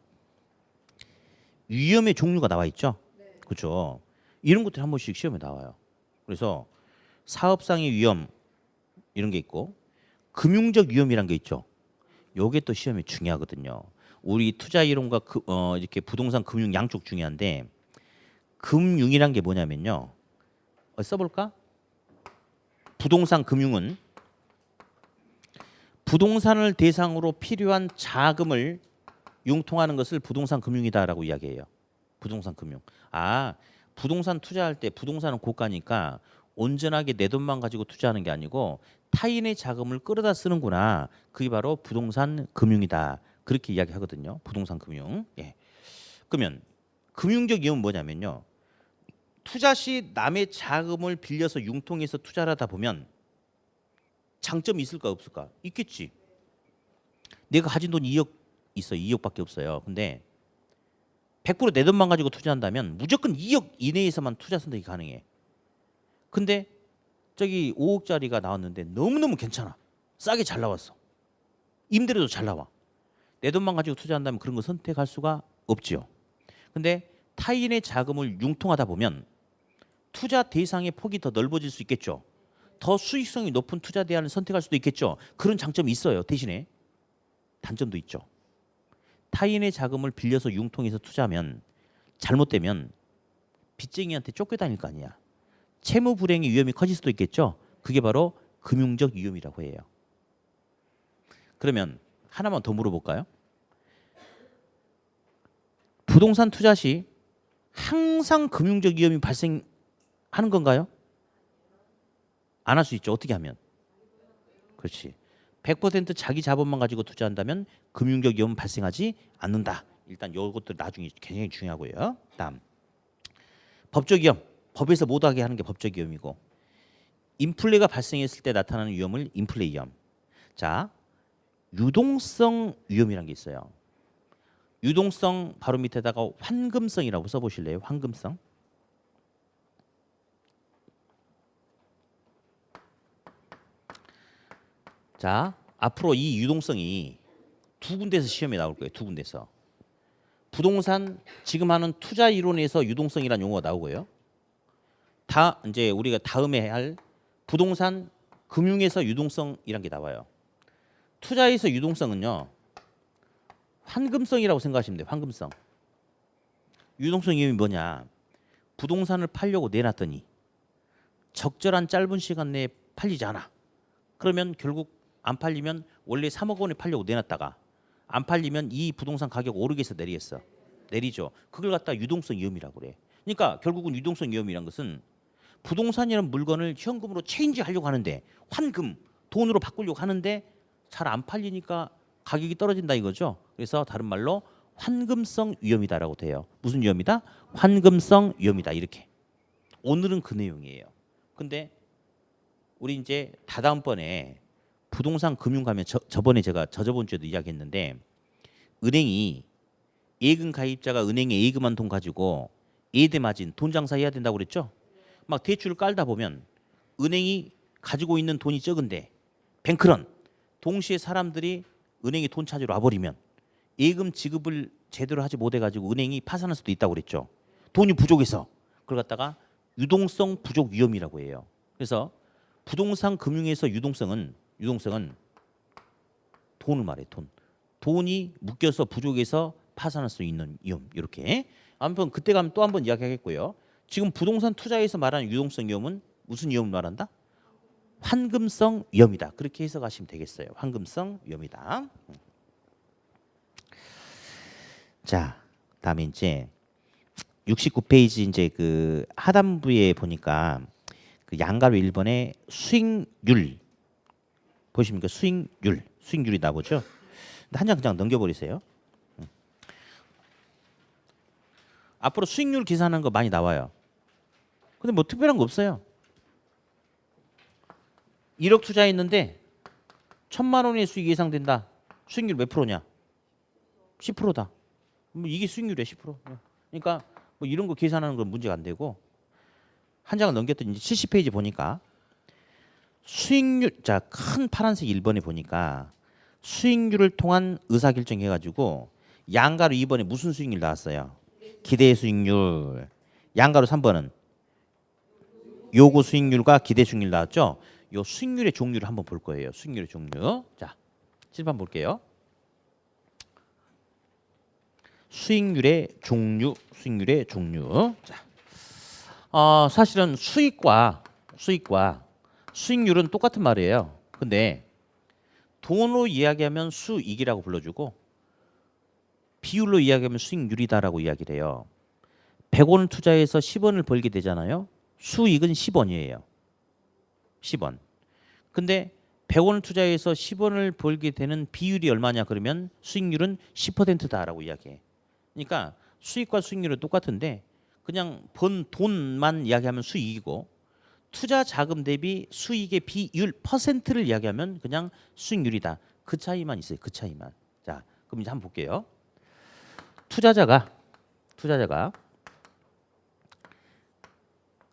위험의 종류가 나와 있죠. 그렇죠. 이런 것들이 한 번씩 시험에 나와요. 그래서 사업상의 위험 이런 게 있고 금융적 위험이란 게 있죠. 요게 또 시험에 중요하거든요. 우리 투자 이론과 이렇게 부동산 금융 양쪽 중요한데 금융이란 게 뭐냐면요. 써볼까? 부동산 금융은 부동산을 대상으로 필요한 자금을 융통하는 것을 부동산 금융이다라고 이야기해요. 부동산 금융. 아, 부동산 투자할 때 부동산은 고가니까 온전하게 내 돈만 가지고 투자하는 게 아니고 타인의 자금을 끌어다 쓰는구나. 그게 바로 부동산 금융이다. 그렇게 이야기하거든요. 부동산 금융. 예. 그러면 금융적 위험은 뭐냐면요. 투자 시 남의 자금을 빌려서 융통해서 투자를 하다 보면 장점이 있을까 없을까? 있겠지. 내가 가진 돈이 2억 있어. 2억밖에 없어요. 근데 100%내 돈만 가지고 투자한다면 무조건 2억 이내에서만 투자 선택이 가능해. 근데 저기 5억짜리가 나왔는데 너무너무 괜찮아. 싸게 잘 나왔어. 임대료도 잘 나와. 내 돈만 가지고 투자한다면 그런 거 선택할 수가 없지요. 근데 타인의 자금을 융통하다 보면 투자 대상의 폭이 더 넓어질 수 있겠죠. 더 수익성이 높은 투자 대안을 선택할 수도 있겠죠. 그런 장점이 있어요. 대신에 단점도 있죠. 타인의 자금을 빌려서 융통해서 투자하면 잘못되면 빚쟁이한테 쫓겨다닐 거 아니야. 채무 불행의 위험이 커질 수도 있겠죠. 그게 바로 금융적 위험이라고 해요. 그러면 하나만 더 물어볼까요? 부동산 투자 시 항상 금융적 위험이 발생하는 건가요? 안 할 수 있죠. 어떻게 하면? 그렇지. 100% 자기 자본만 가지고 투자한다면 금융적 위험은 발생하지 않는다. 일단 이것도 나중에 굉장히 중요하고요. 다음 법적 위험. 법에서 못하게 하는 게 법적 위험이고 인플레가 발생했을 때 나타나는 위험을 인플레 위험. 자, 유동성 위험이라는 게 있어요. 유동성 바로 밑에다가 환금성이라고 써보실래요? 환금성. 자, 앞으로 이 유동성이 두 군데서 시험에 나올 거예요. 두 군데서. 부동산 지금 하는 투자 이론에서 유동성이라는 용어가 나오고요. 다 이제 우리가 다음에 할 부동산 금융에서 유동성이란 게 나와요. 투자에서 유동성은요. 환금성이라고 생각하시면 돼요. 환금성. 유동성 위험이 뭐냐? 부동산을 팔려고 내놨더니 적절한 짧은 시간 내에 팔리지 않아. 그러면 결국 안 팔리면 원래 3억 원에 팔려고 내놨다가 안 팔리면 이 부동산 가격 오르겠어 내리겠어? 내리죠. 그걸 갖다 유동성 위험이라고 그래. 그러니까 결국은 유동성 위험이란 것은 부동산이라는 물건을 현금으로 체인지하려고 하는데 환금, 돈으로 바꾸려고 하는데 잘 안 팔리니까 가격이 떨어진다 이거죠. 그래서 다른 말로 환금성 위험이다라고 돼요. 무슨 위험이다? 환금성 위험이다 이렇게. 오늘은 그 내용이에요. 근데 우리 이제 다다음번에 부동산 금융 가면 저번에 제가 저번 주에도 이야기했는데 은행이 예금 가입자가 은행에 예금한 돈 가지고 예대 마진 돈 장사해야 된다고 그랬죠. 막 대출을 깔다 보면 은행이 가지고 있는 돈이 적은데 뱅크런 동시에 사람들이 은행에 돈 찾으러 와버리면 예금 지급을 제대로 하지 못해가지고 은행이 파산할 수도 있다고 그랬죠. 돈이 부족해서 그걸 갖다가 유동성 부족 위험이라고 해요. 그래서 부동산 금융에서 유동성은 돈을 말해 돈. 돈이 묶여서 부족해서 파산할 수 있는 위험 이렇게. 아무튼 그때 가면 또 한번 이야기하겠고요. 지금 부동산 투자에서 말하는 유동성 위험은 무슨 위험을 말한다? 환금성 위험이다. 그렇게 해석하시면 되겠어요. 환금성 위험이다. 자, 다음에 이제 69페이지 이제 그 하단부에 보니까 그 양가로 1번의 수익률 보십니까? 수익률이 나오죠. 한 장 그냥 넘겨버리세요. 앞으로 수익률 계산하는 거 많이 나와요. 근데 뭐 특별한 거 없어요. 1억 투자했는데 1,000만 원의 수익이 예상된다. 수익률 몇 프로냐? 10%다. 뭐 이게 수익률이야 10%. 그러니까 뭐 이런 거 계산하는 건 문제가 안 되고 한 장을 넘겼더니 이제 70페이지 보니까 수익률 자 큰 파란색 1번에 보니까 수익률을 통한 의사결정 해가지고 양가로 2번에 무슨 수익률 나왔어요? 기대 수익률. 양가로 3번은 요구 수익률과 기대 수익률 나왔죠? 요 수익률의 종류를 한번 볼 거예요. 수익률의 종류. 자, 칠판 볼게요. 수익률의 종류. 자, 사실은 수익과 수익률은 똑같은 말이에요. 근데 돈으로 이야기하면 수익이라고 불러주고 비율로 이야기하면 수익률이다라고 이야기를 해요. 100원을 투자해서 10원을 벌게 되잖아요. 수익은 10원이에요. 10원. 근데 100원을 투자해서 10원을 벌게 되는 비율이 얼마냐 그러면 수익률은 10%다라고 이야기해. 그러니까 수익과 수익률은 똑같은데 그냥 번 돈만 이야기하면 수익이고 투자 자금 대비 수익의 비율 퍼센트를 이야기하면 그냥 수익률이다. 그 차이만 있어요. 그 차이만. 자, 그럼 이제 한번 볼게요. 투자자가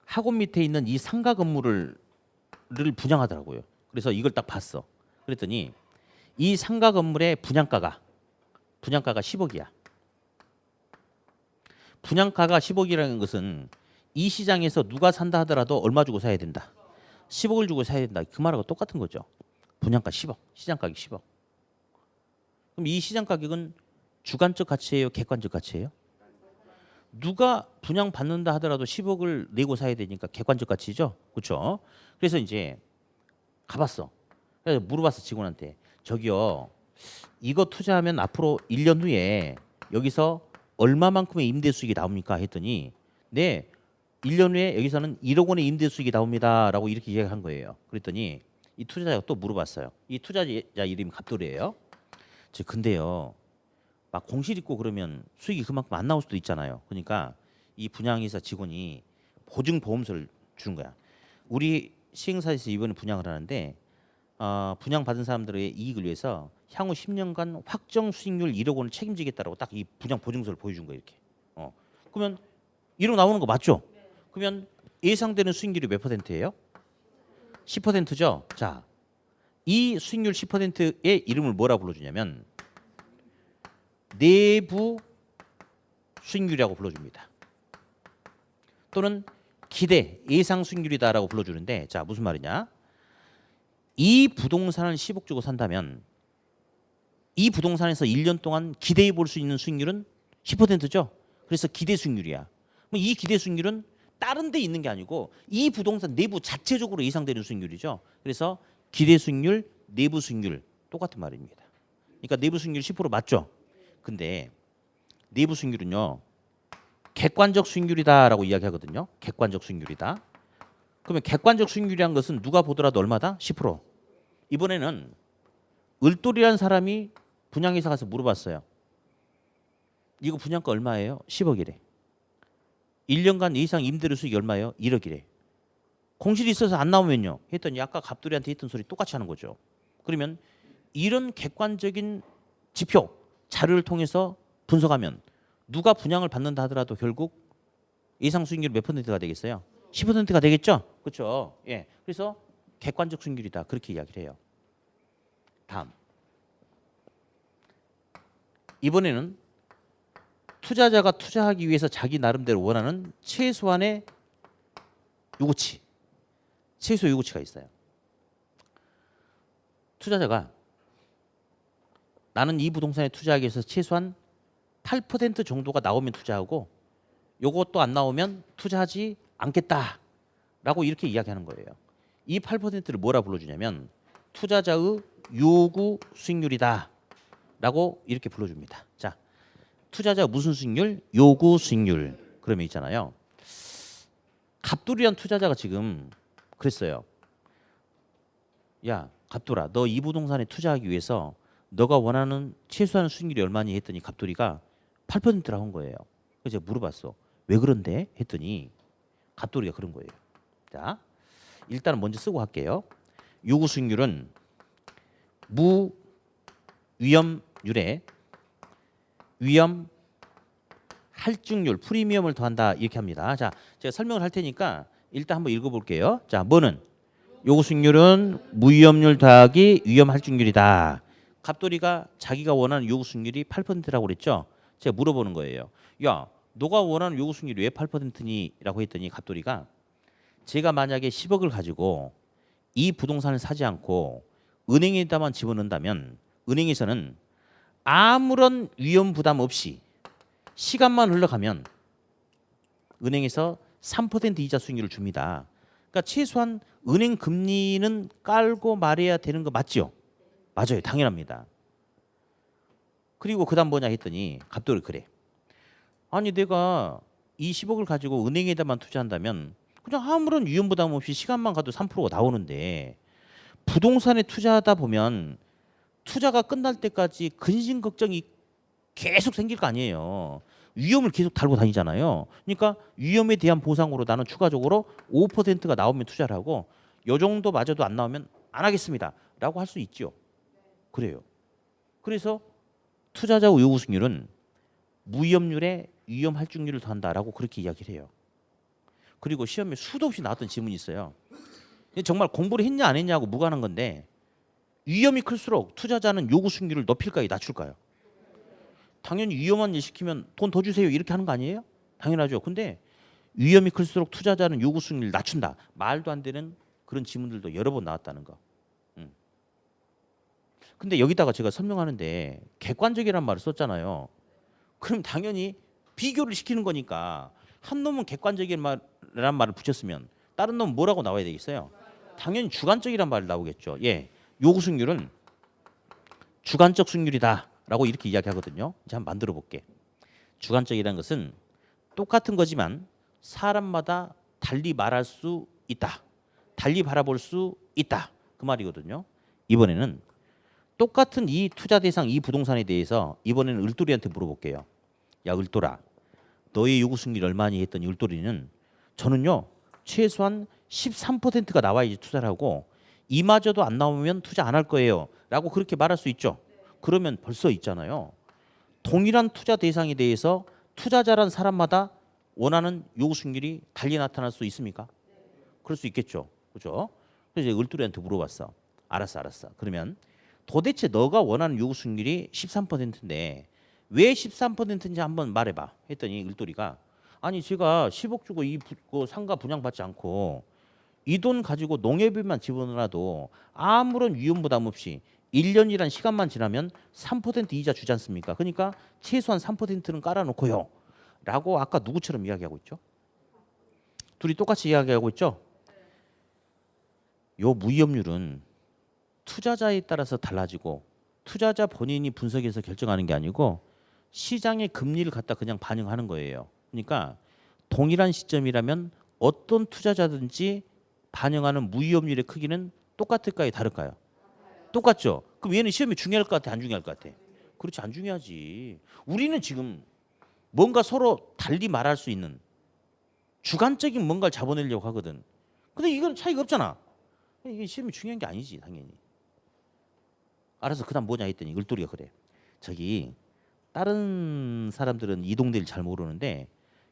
학원 밑에 있는 이 상가 건물을 분양하더라고요. 그래서 이걸 딱 봤어. 그랬더니 이 상가 건물의 분양가가 10억이야. 분양가가 10억이라는 것은 이 시장에서 누가 산다 하더라도 얼마 주고 사야 된다. 10억을 주고 사야 된다. 그 말하고 똑같은 거죠. 분양가 10억, 시장 가격 10억. 그럼 이 시장 가격은 주관적 가치예요, 객관적 가치예요? 누가 분양 받는다 하더라도 10억을 내고 사야 되니까 객관적 가치죠. 그렇죠? 그래서 이제 가봤어. 그래서 물어봤어, 직원한테. 저기요, 이거 투자하면 앞으로 1년 후에 여기서 얼마만큼의 임대 수익이 나옵니까? 했더니 네, 1년 후에 여기서는 1억 원의 임대 수익이 나옵니다라고 이렇게 이야기한 거예요. 그랬더니 이 투자자가 또 물어봤어요. 이 투자자 이름이 갑돌이에요. 근데요, 막 공실 있고 그러면 수익이 그만큼 안 나올 수도 있잖아요. 그러니까 이 분양회사 직원이 보증보험서를 주는 거야. 우리 시행사에서 이번에 분양을 하는데 분양 받은 사람들의 이익을 위해서 향후 10년간 확정 수익률 1억 원을 책임지겠다라고 딱 이 분양 보증서를 보여준 거예요. 이렇게. 그러면 1억 나오는 거 맞죠? 그러면 예상되는 수익률이 몇 %예요? 10%죠. 자, 이 수익률 10%의 이름을 뭐라 불러주냐면 내부 수익률이라고 불러줍니다. 또는 기대 예상 수익률이다라고 불러주는데, 자, 무슨 말이냐? 이 부동산을 10억 주고 산다면 이 부동산에서 1년 동안 기대해 볼 수 있는 수익률은 10%죠. 그래서 기대 수익률이야. 이 기대 수익률은 다른 데 있는 게 아니고 이 부동산 내부 자체적으로 예상되는 수익률이죠. 그래서 기대 수익률, 내부 수익률 똑같은 말입니다. 그러니까 내부 수익률 10% 맞죠? 근데 내부 수익률은요, 객관적 수익률이다라고 이야기하거든요. 객관적 수익률이다. 그러면 객관적 수익률이란 것은 누가 보더라도 얼마다? 10%. 이번에는 을돌이라는 사람이 분양회사 가서 물어봤어요. 이거 분양가 얼마예요? 10억이래. 1년간 예상 임대료 수익이 얼마예요? 1억이래. 공실이 있어서 안 나오면요? 했더니 아까 갑돌이한테 했던 소리 똑같이 하는 거죠. 그러면 이런 객관적인 지표, 자료를 통해서 분석하면 누가 분양을 받는다 하더라도 결국 예상 수익률이 몇 %가 되겠어요? 10%가 되겠죠? 그렇죠? 예. 그래서 객관적 수익률이다. 그렇게 이야기를 해요. 다음. 이번에는 투자자가 투자하기 위해서 자기 나름대로 원하는 최소한의 요구치, 최소 요구치가 있어요. 투자자가 나는 이 부동산에 투자하기 위해서 최소한 8% 정도가 나오면 투자하고 요것도 안 나오면 투자하지 않겠다라고 이렇게 이야기하는 거예요. 이 8%를 뭐라 불러주냐면 투자자의 요구 수익률이다라고 이렇게 불러줍니다. 자, 투자자 무슨 수익률? 요구 수익률. 그러면 있잖아요. 갑돌이란 투자자가 지금 그랬어요. 야, 갑돌아, 너 이 부동산에 투자하기 위해서 너가 원하는 최소한 수익률이 얼마니 했더니 갑돌이가 8%라고 한 거예요. 그래서 제가 물어봤어. 왜 그런데? 했더니 갑돌이가 그런 거예요. 자, 일단은 먼저 쓰고 할게요. 요구 수익률은 무위험률에 위험 할증률 프리미엄을 더한다 이렇게 합니다. 자, 제가 설명을 할 테니까 일단 한번 읽어볼게요. 자, 뭐는 요구 수익률은 무위험률 더하기 위험 할증률이다. 갑돌이가 자기가 원하는 요구 수익률이 8%라고 그랬죠. 제가 물어보는 거예요. 야, 너가 원하는 요구 수익률이 왜 8%니? 라고 했더니 갑돌이가 제가 만약에 10억을 가지고 이 부동산을 사지 않고 은행에다만 집어넣는다면 은행에서는 아무런 위험 부담 없이 시간만 흘러가면 은행에서 3% 이자 수익률을 줍니다. 그러니까 최소한 은행 금리는 깔고 말해야 되는 거 맞죠? 맞아요. 당연합니다. 그리고 그다음 뭐냐 했더니 갑돌이 그래. 아니 내가 이 10억을 가지고 은행에다만 투자한다면 그냥 아무런 위험 부담 없이 시간만 가도 3%가 나오는데 부동산에 투자하다 보면 투자가 끝날 때까지 근심 걱정이 계속 생길 거 아니에요. 위험을 계속 달고 다니잖아요. 그러니까 위험에 대한 보상으로 나는 추가적으로 5%가 나오면 투자를 하고 요 정도 마저도 안 나오면 안 하겠습니다. 라고 할 수 있죠. 그래요. 그래서 투자자 요구 수익률은 무위험률에 위험 할증률을 더한다라고 그렇게 이야기를 해요. 그리고 시험에 수도 없이 나왔던 질문이 있어요. 정말 공부를 했냐 안 했냐고 무관한 건데 위험이 클수록 투자자는 요구 수익률을 높일까요 낮출까요? 당연히 위험한 일 시키면 돈 더 주세요 이렇게 하는 거 아니에요? 당연하죠. 근데 위험이 클수록 투자자는 요구 수익률을 낮춘다. 말도 안 되는 그런 질문들도 여러 번 나왔다는 거. 근데 여기다가 제가 설명하는데 객관적이라는 말을 썼잖아요. 그럼 당연히 비교를 시키는 거니까 한 놈은 객관적이라는 말을 붙였으면 다른 놈은 뭐라고 나와야 되겠어요? 당연히 주관적이란 말이 나오겠죠. 예, 요구 수익률은 주관적 수익률이다라고 이렇게 이야기하거든요. 이제 한번 만들어 볼게. 주관적이라는 것은 똑같은 거지만 사람마다 달리 말할 수 있다. 달리 바라볼 수 있다. 그 말이거든요. 이번에는 똑같은 이 투자 대상 이 부동산에 대해서 이번에는 을돌이한테 물어볼게요. 야 을돌아, 너의 요구 수익률이 얼마니 했더니 을돌이는 저는요 최소한 13%가 나와야지 투자를 하고 이마저도 안 나오면 투자 안 할 거예요 라고 그렇게 말할 수 있죠. 그러면 벌써 있잖아요. 동일한 투자 대상에 대해서 투자자란 사람마다 원하는 요구 수익률이 달리 나타날 수 있습니까? 그럴 수 있겠죠. 그죠? 그래서 이제 을돌이한테 물어봤어. 알았어. 그러면 도대체 너가 원하는 요구 수익률이 13%인데 왜 13%인지 한번 말해봐 했더니 을돌이가 아니 제가 10억 주고 이 상가 분양받지 않고 이 돈 가지고 농협에만 집어넣어도 아무런 위험 부담 없이 1년이란 시간만 지나면 3% 이자 주지 않습니까? 그러니까 최소한 3%는 깔아놓고요 라고 아까 누구처럼 이야기하고 있죠? 둘이 똑같이 이야기하고 있죠? 요 무위험률은 투자자에 따라서 달라지고 투자자 본인이 분석해서 결정하는 게 아니고 시장의 금리를 갖다 그냥 반영하는 거예요. 그러니까 동일한 시점이라면 어떤 투자자든지 반영하는 무위험률의 크기는 똑같을까요? 다를까요? 똑같죠. 그럼 얘는 시험이 중요할 것 같아? 안 중요할 것 같아? 그렇지 안 중요하지. 우리는 지금 뭔가 서로 달리 말할 수 있는 주관적인 뭔가를 잡아내려고 하거든. 근데 이건 차이가 없잖아. 이게 시험이 중요한 게 아니지 당연히. 알아서 그다음 뭐냐 했더니 을돌이가 그래. 저기 다른 사람들은 이 동네를 잘 모르는데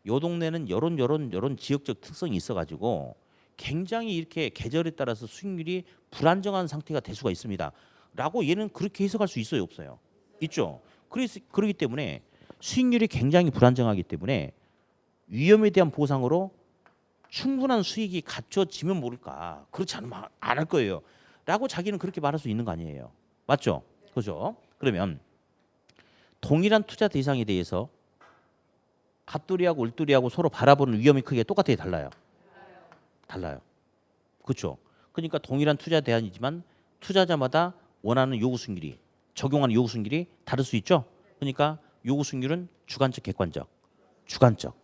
요 동네는 요런 지역적 특성이 있어가지고 굉장히 이렇게 계절에 따라서 수익률이 불안정한 상태가 될 수가 있습니다. 라고 얘는 그렇게 해석할 수 있어요 없어요? 있죠. 그렇기 때문에 수익률이 굉장히 불안정하기 때문에 위험에 대한 보상으로 충분한 수익이 갖춰지면 모를까. 그렇지 않으면 안 할 거예요. 라고 자기는 그렇게 말할 수 있는 거 아니에요. 맞죠? 그죠? 그러면 동일한 투자 대상에 대해서 갑돌이하고 을돌이하고 서로 바라보는 위험이 크게 똑같아요? 달라요? 달라요. 그렇죠? 그러니까 동일한 투자 대안이지만 투자자마다 원하는 요구 수익률이 적용하는 요구 수익률이 다를 수 있죠? 그러니까 요구 수익률은 주관적, 객관적. 주관적.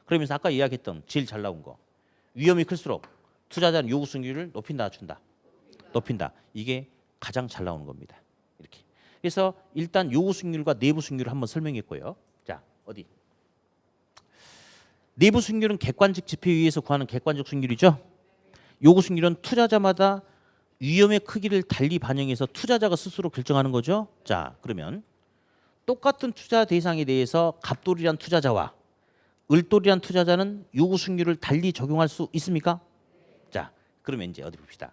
그러면서 아까 이야기했던 제일 잘 나온 거. 위험이 클수록 투자자는 요구 수익률을 높인다, 낮춘다? 높인다. 이게 가장 잘 나오는 겁니다. 이렇게. 그래서 일단 요구 수익률과 내부 수익률을 한번 설명했고요. 자, 어디? 내부 수익률은 객관적 지표에 의해서 구하는 객관적 수익률이죠. 요구 수익률은 투자자마다 위험의 크기를 달리 반영해서 투자자가 스스로 결정하는 거죠. 자, 그러면 똑같은 투자 대상에 대해서 갑돌이란 투자자와 을돌이란 투자자는 요구 수익률을 달리 적용할 수 있습니까? 자, 그러면 이제 어디 봅시다.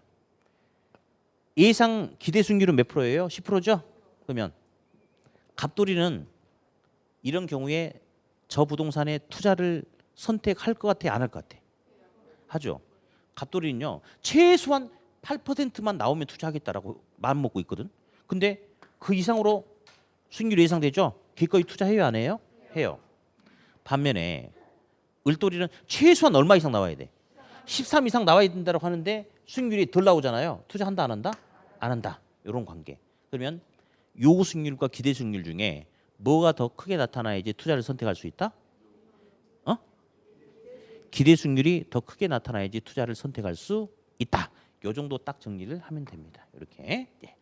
예상 기대 수익률은 몇 프로예요? 10%죠? 그러면 갑돌이는 이런 경우에 저 부동산에 투자를 선택할 것 같아? 안 할 것 같아? 하죠. 갑돌이는요. 최소한 8%만 나오면 투자하겠다라고 마음 먹고 있거든. 근데 그 이상으로 수익률이 예상되죠? 기꺼이 투자해요? 안 해요? 해요. 반면에 을돌이는 최소한 얼마 이상 나와야 돼? 13 이상 나와야 된다고 하는데 수익률이 덜 나오잖아요. 투자한다 안 한다? 안 한다. 이런 관계. 그러면 요구 수익률과 기대 수익률 중에 뭐가 더 크게 나타나야지 투자를 선택할 수 있다? 기대 수익률이 더 크게 나타나야지 투자를 선택할 수 있다. 요 정도 딱 정리를 하면 됩니다. 이렇게. 예.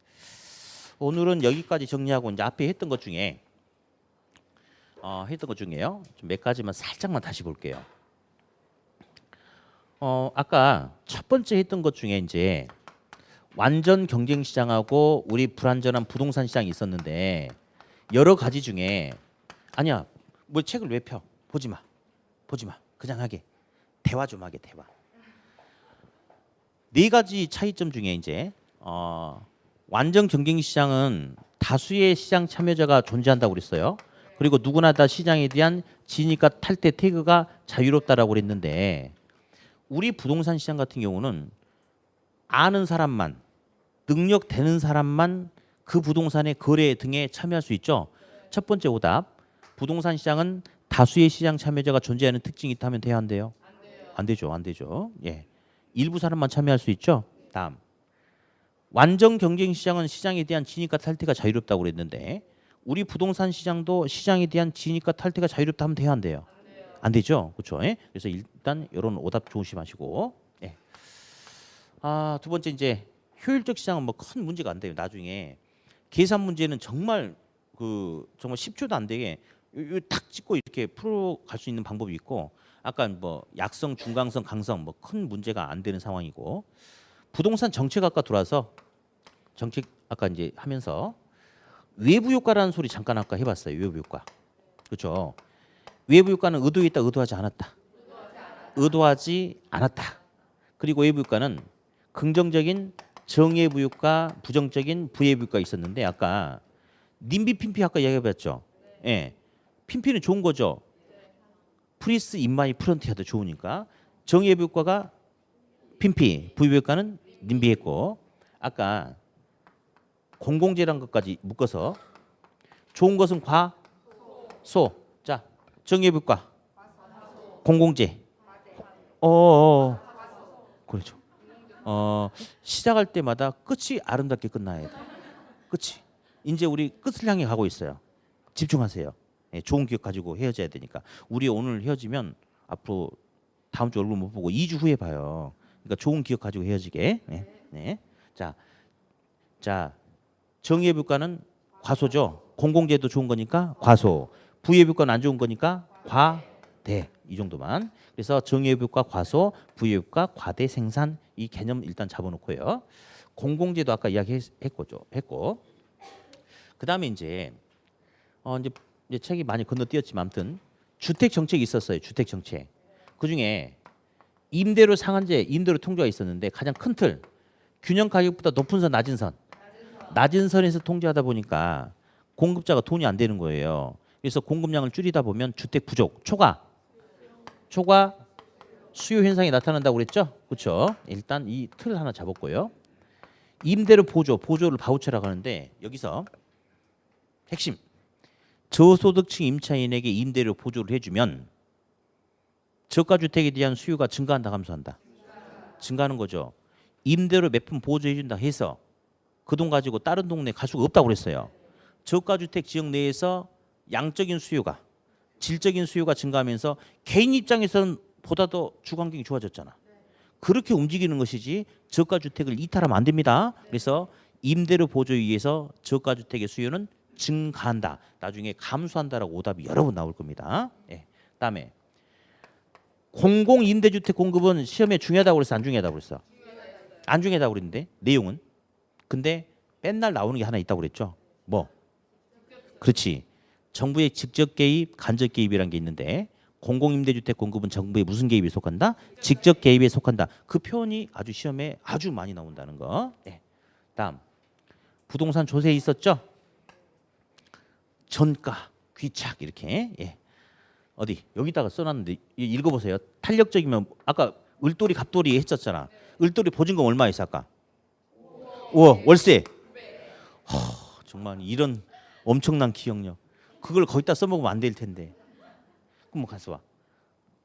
오늘은 여기까지 정리하고 이제 앞에 했던 것 중에요. 좀 몇 가지만 살짝만 다시 볼게요. 아까 첫 번째 했던 것 중에 이제 완전 경쟁 시장하고 우리 불안전한 부동산 시장이 있었는데 여러 가지 중에 아니야. 뭐 책을 왜 펴? 보지 마. 그냥 하게. 대화 좀 하게 대화. 네 가지 차이점 중에 이제 완전 경쟁 시장은 다수의 시장 참여자가 존재한다고 그랬어요. 그리고 누구나 다 시장에 대한 진입과 탈퇴 태그가 자유롭다라고 그랬는데 우리 부동산 시장 같은 경우는 아는 사람만 능력 되는 사람만 그 부동산의 거래 등에 참여할 수 있죠. 첫 번째 오답. 부동산 시장은 다수의 시장 참여자가 존재하는 특징이 있다면 돼야 한대요. 안 되죠. 예. 일부 사람만 참여할 수 있죠. 다음. 완전 경쟁 시장은 시장에 대한 진입과 탈퇴가 자유롭다고 그랬는데 우리 부동산 시장도 시장에 대한 진입과 탈퇴가 자유롭다 하면 돼야 안 돼요. 안 되죠. 그렇죠? 예? 그래서 일단 이런 오답 조심하시고. 예. 두 번째 이제 효율적 시장은 뭐 큰 문제가 안 돼요. 나중에 계산 문제는 정말 정말 10초도 안 되게 탁 찍고 이렇게 풀어갈 수 있는 방법이 있고 아까 뭐 약성, 중강성, 강성 뭐 큰 문제가 안 되는 상황이고 부동산 정책학과 들어와서 정책 아까 이제 하면서 외부 효과라는 소리 잠깐 아까 해봤어요. 외부 효과. 그렇죠? 외부 효과는 의도했다, 의도하지 않았다. 그리고 외부 효과는 긍정적인 정예부 효과, 부정적인 부예부 효과가 있었는데 아까 님비 핀피 아까 이야기해봤죠. 예, 핀피는 좋은 거죠. 프리스 인마이 프런티아도 좋으니까 정예부 효과가 핀피, 부예부 효과는 님비했고 아까 공공재라는 것까지 묶어서 좋은 것은 과소. 자, 정예부 효과 공공재. 그렇죠. 시작할 때마다 끝이 아름답게 끝나야 돼. 끝이. 이제 우리 끝을 향해 가고 있어요. 집중하세요. 예, 좋은 기억 가지고 헤어져야 되니까. 우리 오늘 헤어지면 앞으로 다음 주 얼굴 못 보고 2주 후에 봐요. 그러니까 좋은 기억 가지고 헤어지게. 네. 자, 정예부과는 과소죠. 공공재도 좋은 거니까 과소. 부예부과는 안 좋은 거니까 과대. 이 정도만. 그래서 정예부과 과소, 부예부과 과대 생산 이 개념 일단 잡아놓고요. 공공재도 아까 이야기했고. 그다음에 이제 책이 많이 건너뛰었지만 아무튼 주택 정책이 있었어요. 주택 정책. 그 중에 임대료 상한제, 임대료 통제가 있었는데 가장 큰 틀 균형 가격보다 높은 선, 낮은 선에서 통제하다 보니까 공급자가 돈이 안 되는 거예요. 그래서 공급량을 줄이다 보면 주택 부족, 초과 수요 현상이 나타난다고 그랬죠? 그렇죠? 일단 이 틀 하나 잡았고요. 임대료 보조를 바우처라고 하는데 여기서 핵심 저소득층 임차인에게 임대료 보조를 해주면 저가 주택에 대한 수요가 증가한다, 감소한다? 증가하는 거죠. 임대료 몇 푼 보조해준다 해서 그 돈 가지고 다른 동네 갈 수가 없다고 그랬어요. 저가 주택 지역 내에서 양적인 수요가 질적인 수요가 증가하면서 개인 입장에서는 보다 더 주거 환경이 좋아졌잖아. 그렇게 움직이는 것이지 저가 주택을 이탈하면 안 됩니다. 그래서 임대료 보조에 의해서 저가 주택의 수요는 증가한다. 나중에 감소한다라고 오답이 여러 번 나올 겁니다. 예. 그다음에 공공 임대주택 공급은 시험에 중요하다고 그랬어, 안 중요하다고 그랬어? 안 중요하다고 그랬는데 내용은 근데 맨날 나오는 게 하나 있다고 그랬죠. 뭐? 그렇지. 정부의 직접 개입, 간접 개입이라는 게 있는데 공공임대주택 공급은 정부의 무슨 개입에 속한다? 직접 개입에 속한다. 그 표현이 아주 시험에 아주 많이 나온다는 거. 네. 다음 부동산 조세 있었죠? 전가, 귀착 이렇게. 예. 어디 여기다가 써놨는데 읽어보세요. 탄력적이면 아까 을돌이, 갑돌이 했었잖아. 을돌이 보증금 얼마 있어 아까? 5억. 월세. 정말 이런 엄청난 기억력. 그걸 거기다 써먹으면 안 될 텐데. 그럼 뭐 가서 와.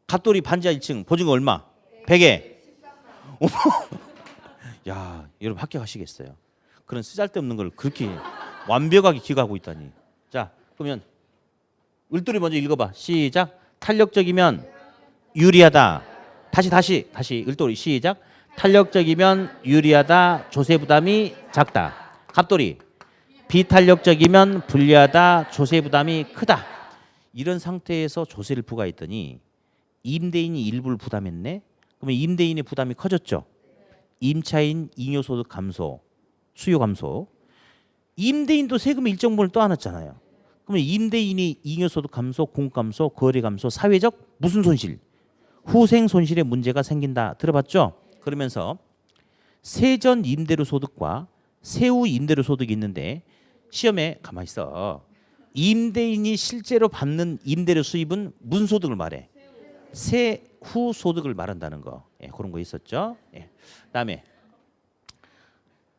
갑돌이 반지하 1층 보증금 얼마? 100에 어머. 야, 여러분 합격하시겠어요? 그런 쓰잘데없는 걸 그렇게 완벽하게 기억하고 있다니. 자, 그러면 을돌이 먼저 읽어봐. 시작. 탄력적이면 유리하다. 다시 을돌이 시작. 탄력적이면 유리하다. 조세 부담이 작다. 갑돌이 비탄력적이면 불리하다. 조세 부담이 크다. 이런 상태에서 조세를 부과했더니 임대인이 일부를 부담했네. 그러면 임대인의 부담이 커졌죠. 임차인 잉여소득 감소, 수요 감소. 임대인도 세금의 일정 부분을 떠안았잖아요. 그러면 임대인이 잉여소득 감소, 공급 감소, 거래 감소, 사회적 무슨 손실? 후생 손실의 문제가 생긴다. 들어봤죠? 그러면서 세전 임대료 소득과 세후 임대료 소득이 있는데 시험에 가만히 있어. 임대인이 실제로 받는 임대료 수입은 무슨 소득을 말해? 세후 소득을 말한다는 거. 예, 그런 거 있었죠. 예. 그다음에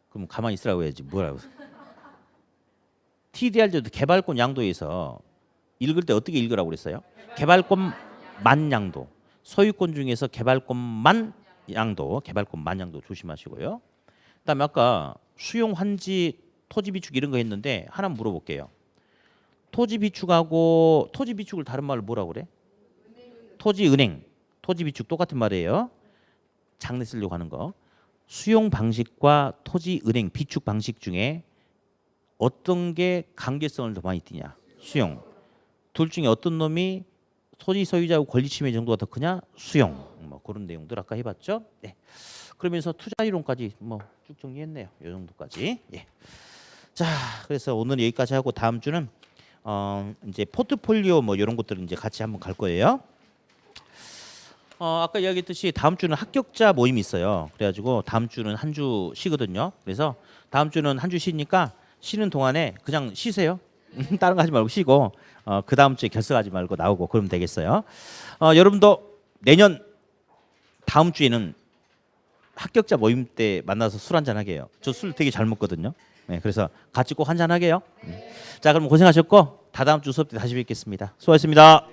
그럼 가만히 있으라고 해야지. 뭐라고? TDR도 개발권 양도에서 읽을 때 어떻게 읽으라고 그랬어요? 개발권만 양도. 소유권 중에서 개발권만 양도, 개발권만 양도 조심하시고요. 그다음에 아까 수용 환지 토지 비축 이런 거 했는데 하나 물어볼게요. 토지 비축하고 토지 비축을 다른 말로 뭐라고 그래? 토지 은행, 토지 비축 똑같은 말이에요. 장래 쓰려고 하는 거. 수용 방식과 토지 은행 비축 방식 중에 어떤 게 관계성을 더 많이 띠냐? 수용. 둘 중에 어떤 놈이 토지 소유자하고 권리 침해 정도가 더 크냐? 수용. 뭐 그런 내용들 아까 해봤죠? 네. 그러면서 투자 이론까지 뭐 쭉 정리했네요. 이 정도까지. 예. 자, 그래서 오늘 여기까지 하고 다음 주는 이제 포트폴리오 뭐 이런 것들은 이제 같이 한번 갈 거예요. 아까 이야기했듯이 다음 주는 합격자 모임이 있어요. 그래가지고 다음 주는 한 주 쉬거든요. 그래서 다음 주는 한 주 쉬니까 쉬는 동안에 그냥 쉬세요. 다른 거 하지 말고 쉬고 그 다음 주에 결석하지 말고 나오고 그러면 되겠어요. 여러분도 내년 다음 주에는 합격자 모임 때 만나서 술 한잔 하게 해요. 저 술 되게 잘 먹거든요. 네, 그래서 같이 꼭 한잔 하게 해요. 자, 그럼 고생하셨고 다다음 주 수업 때 다시 뵙겠습니다. 수고하셨습니다.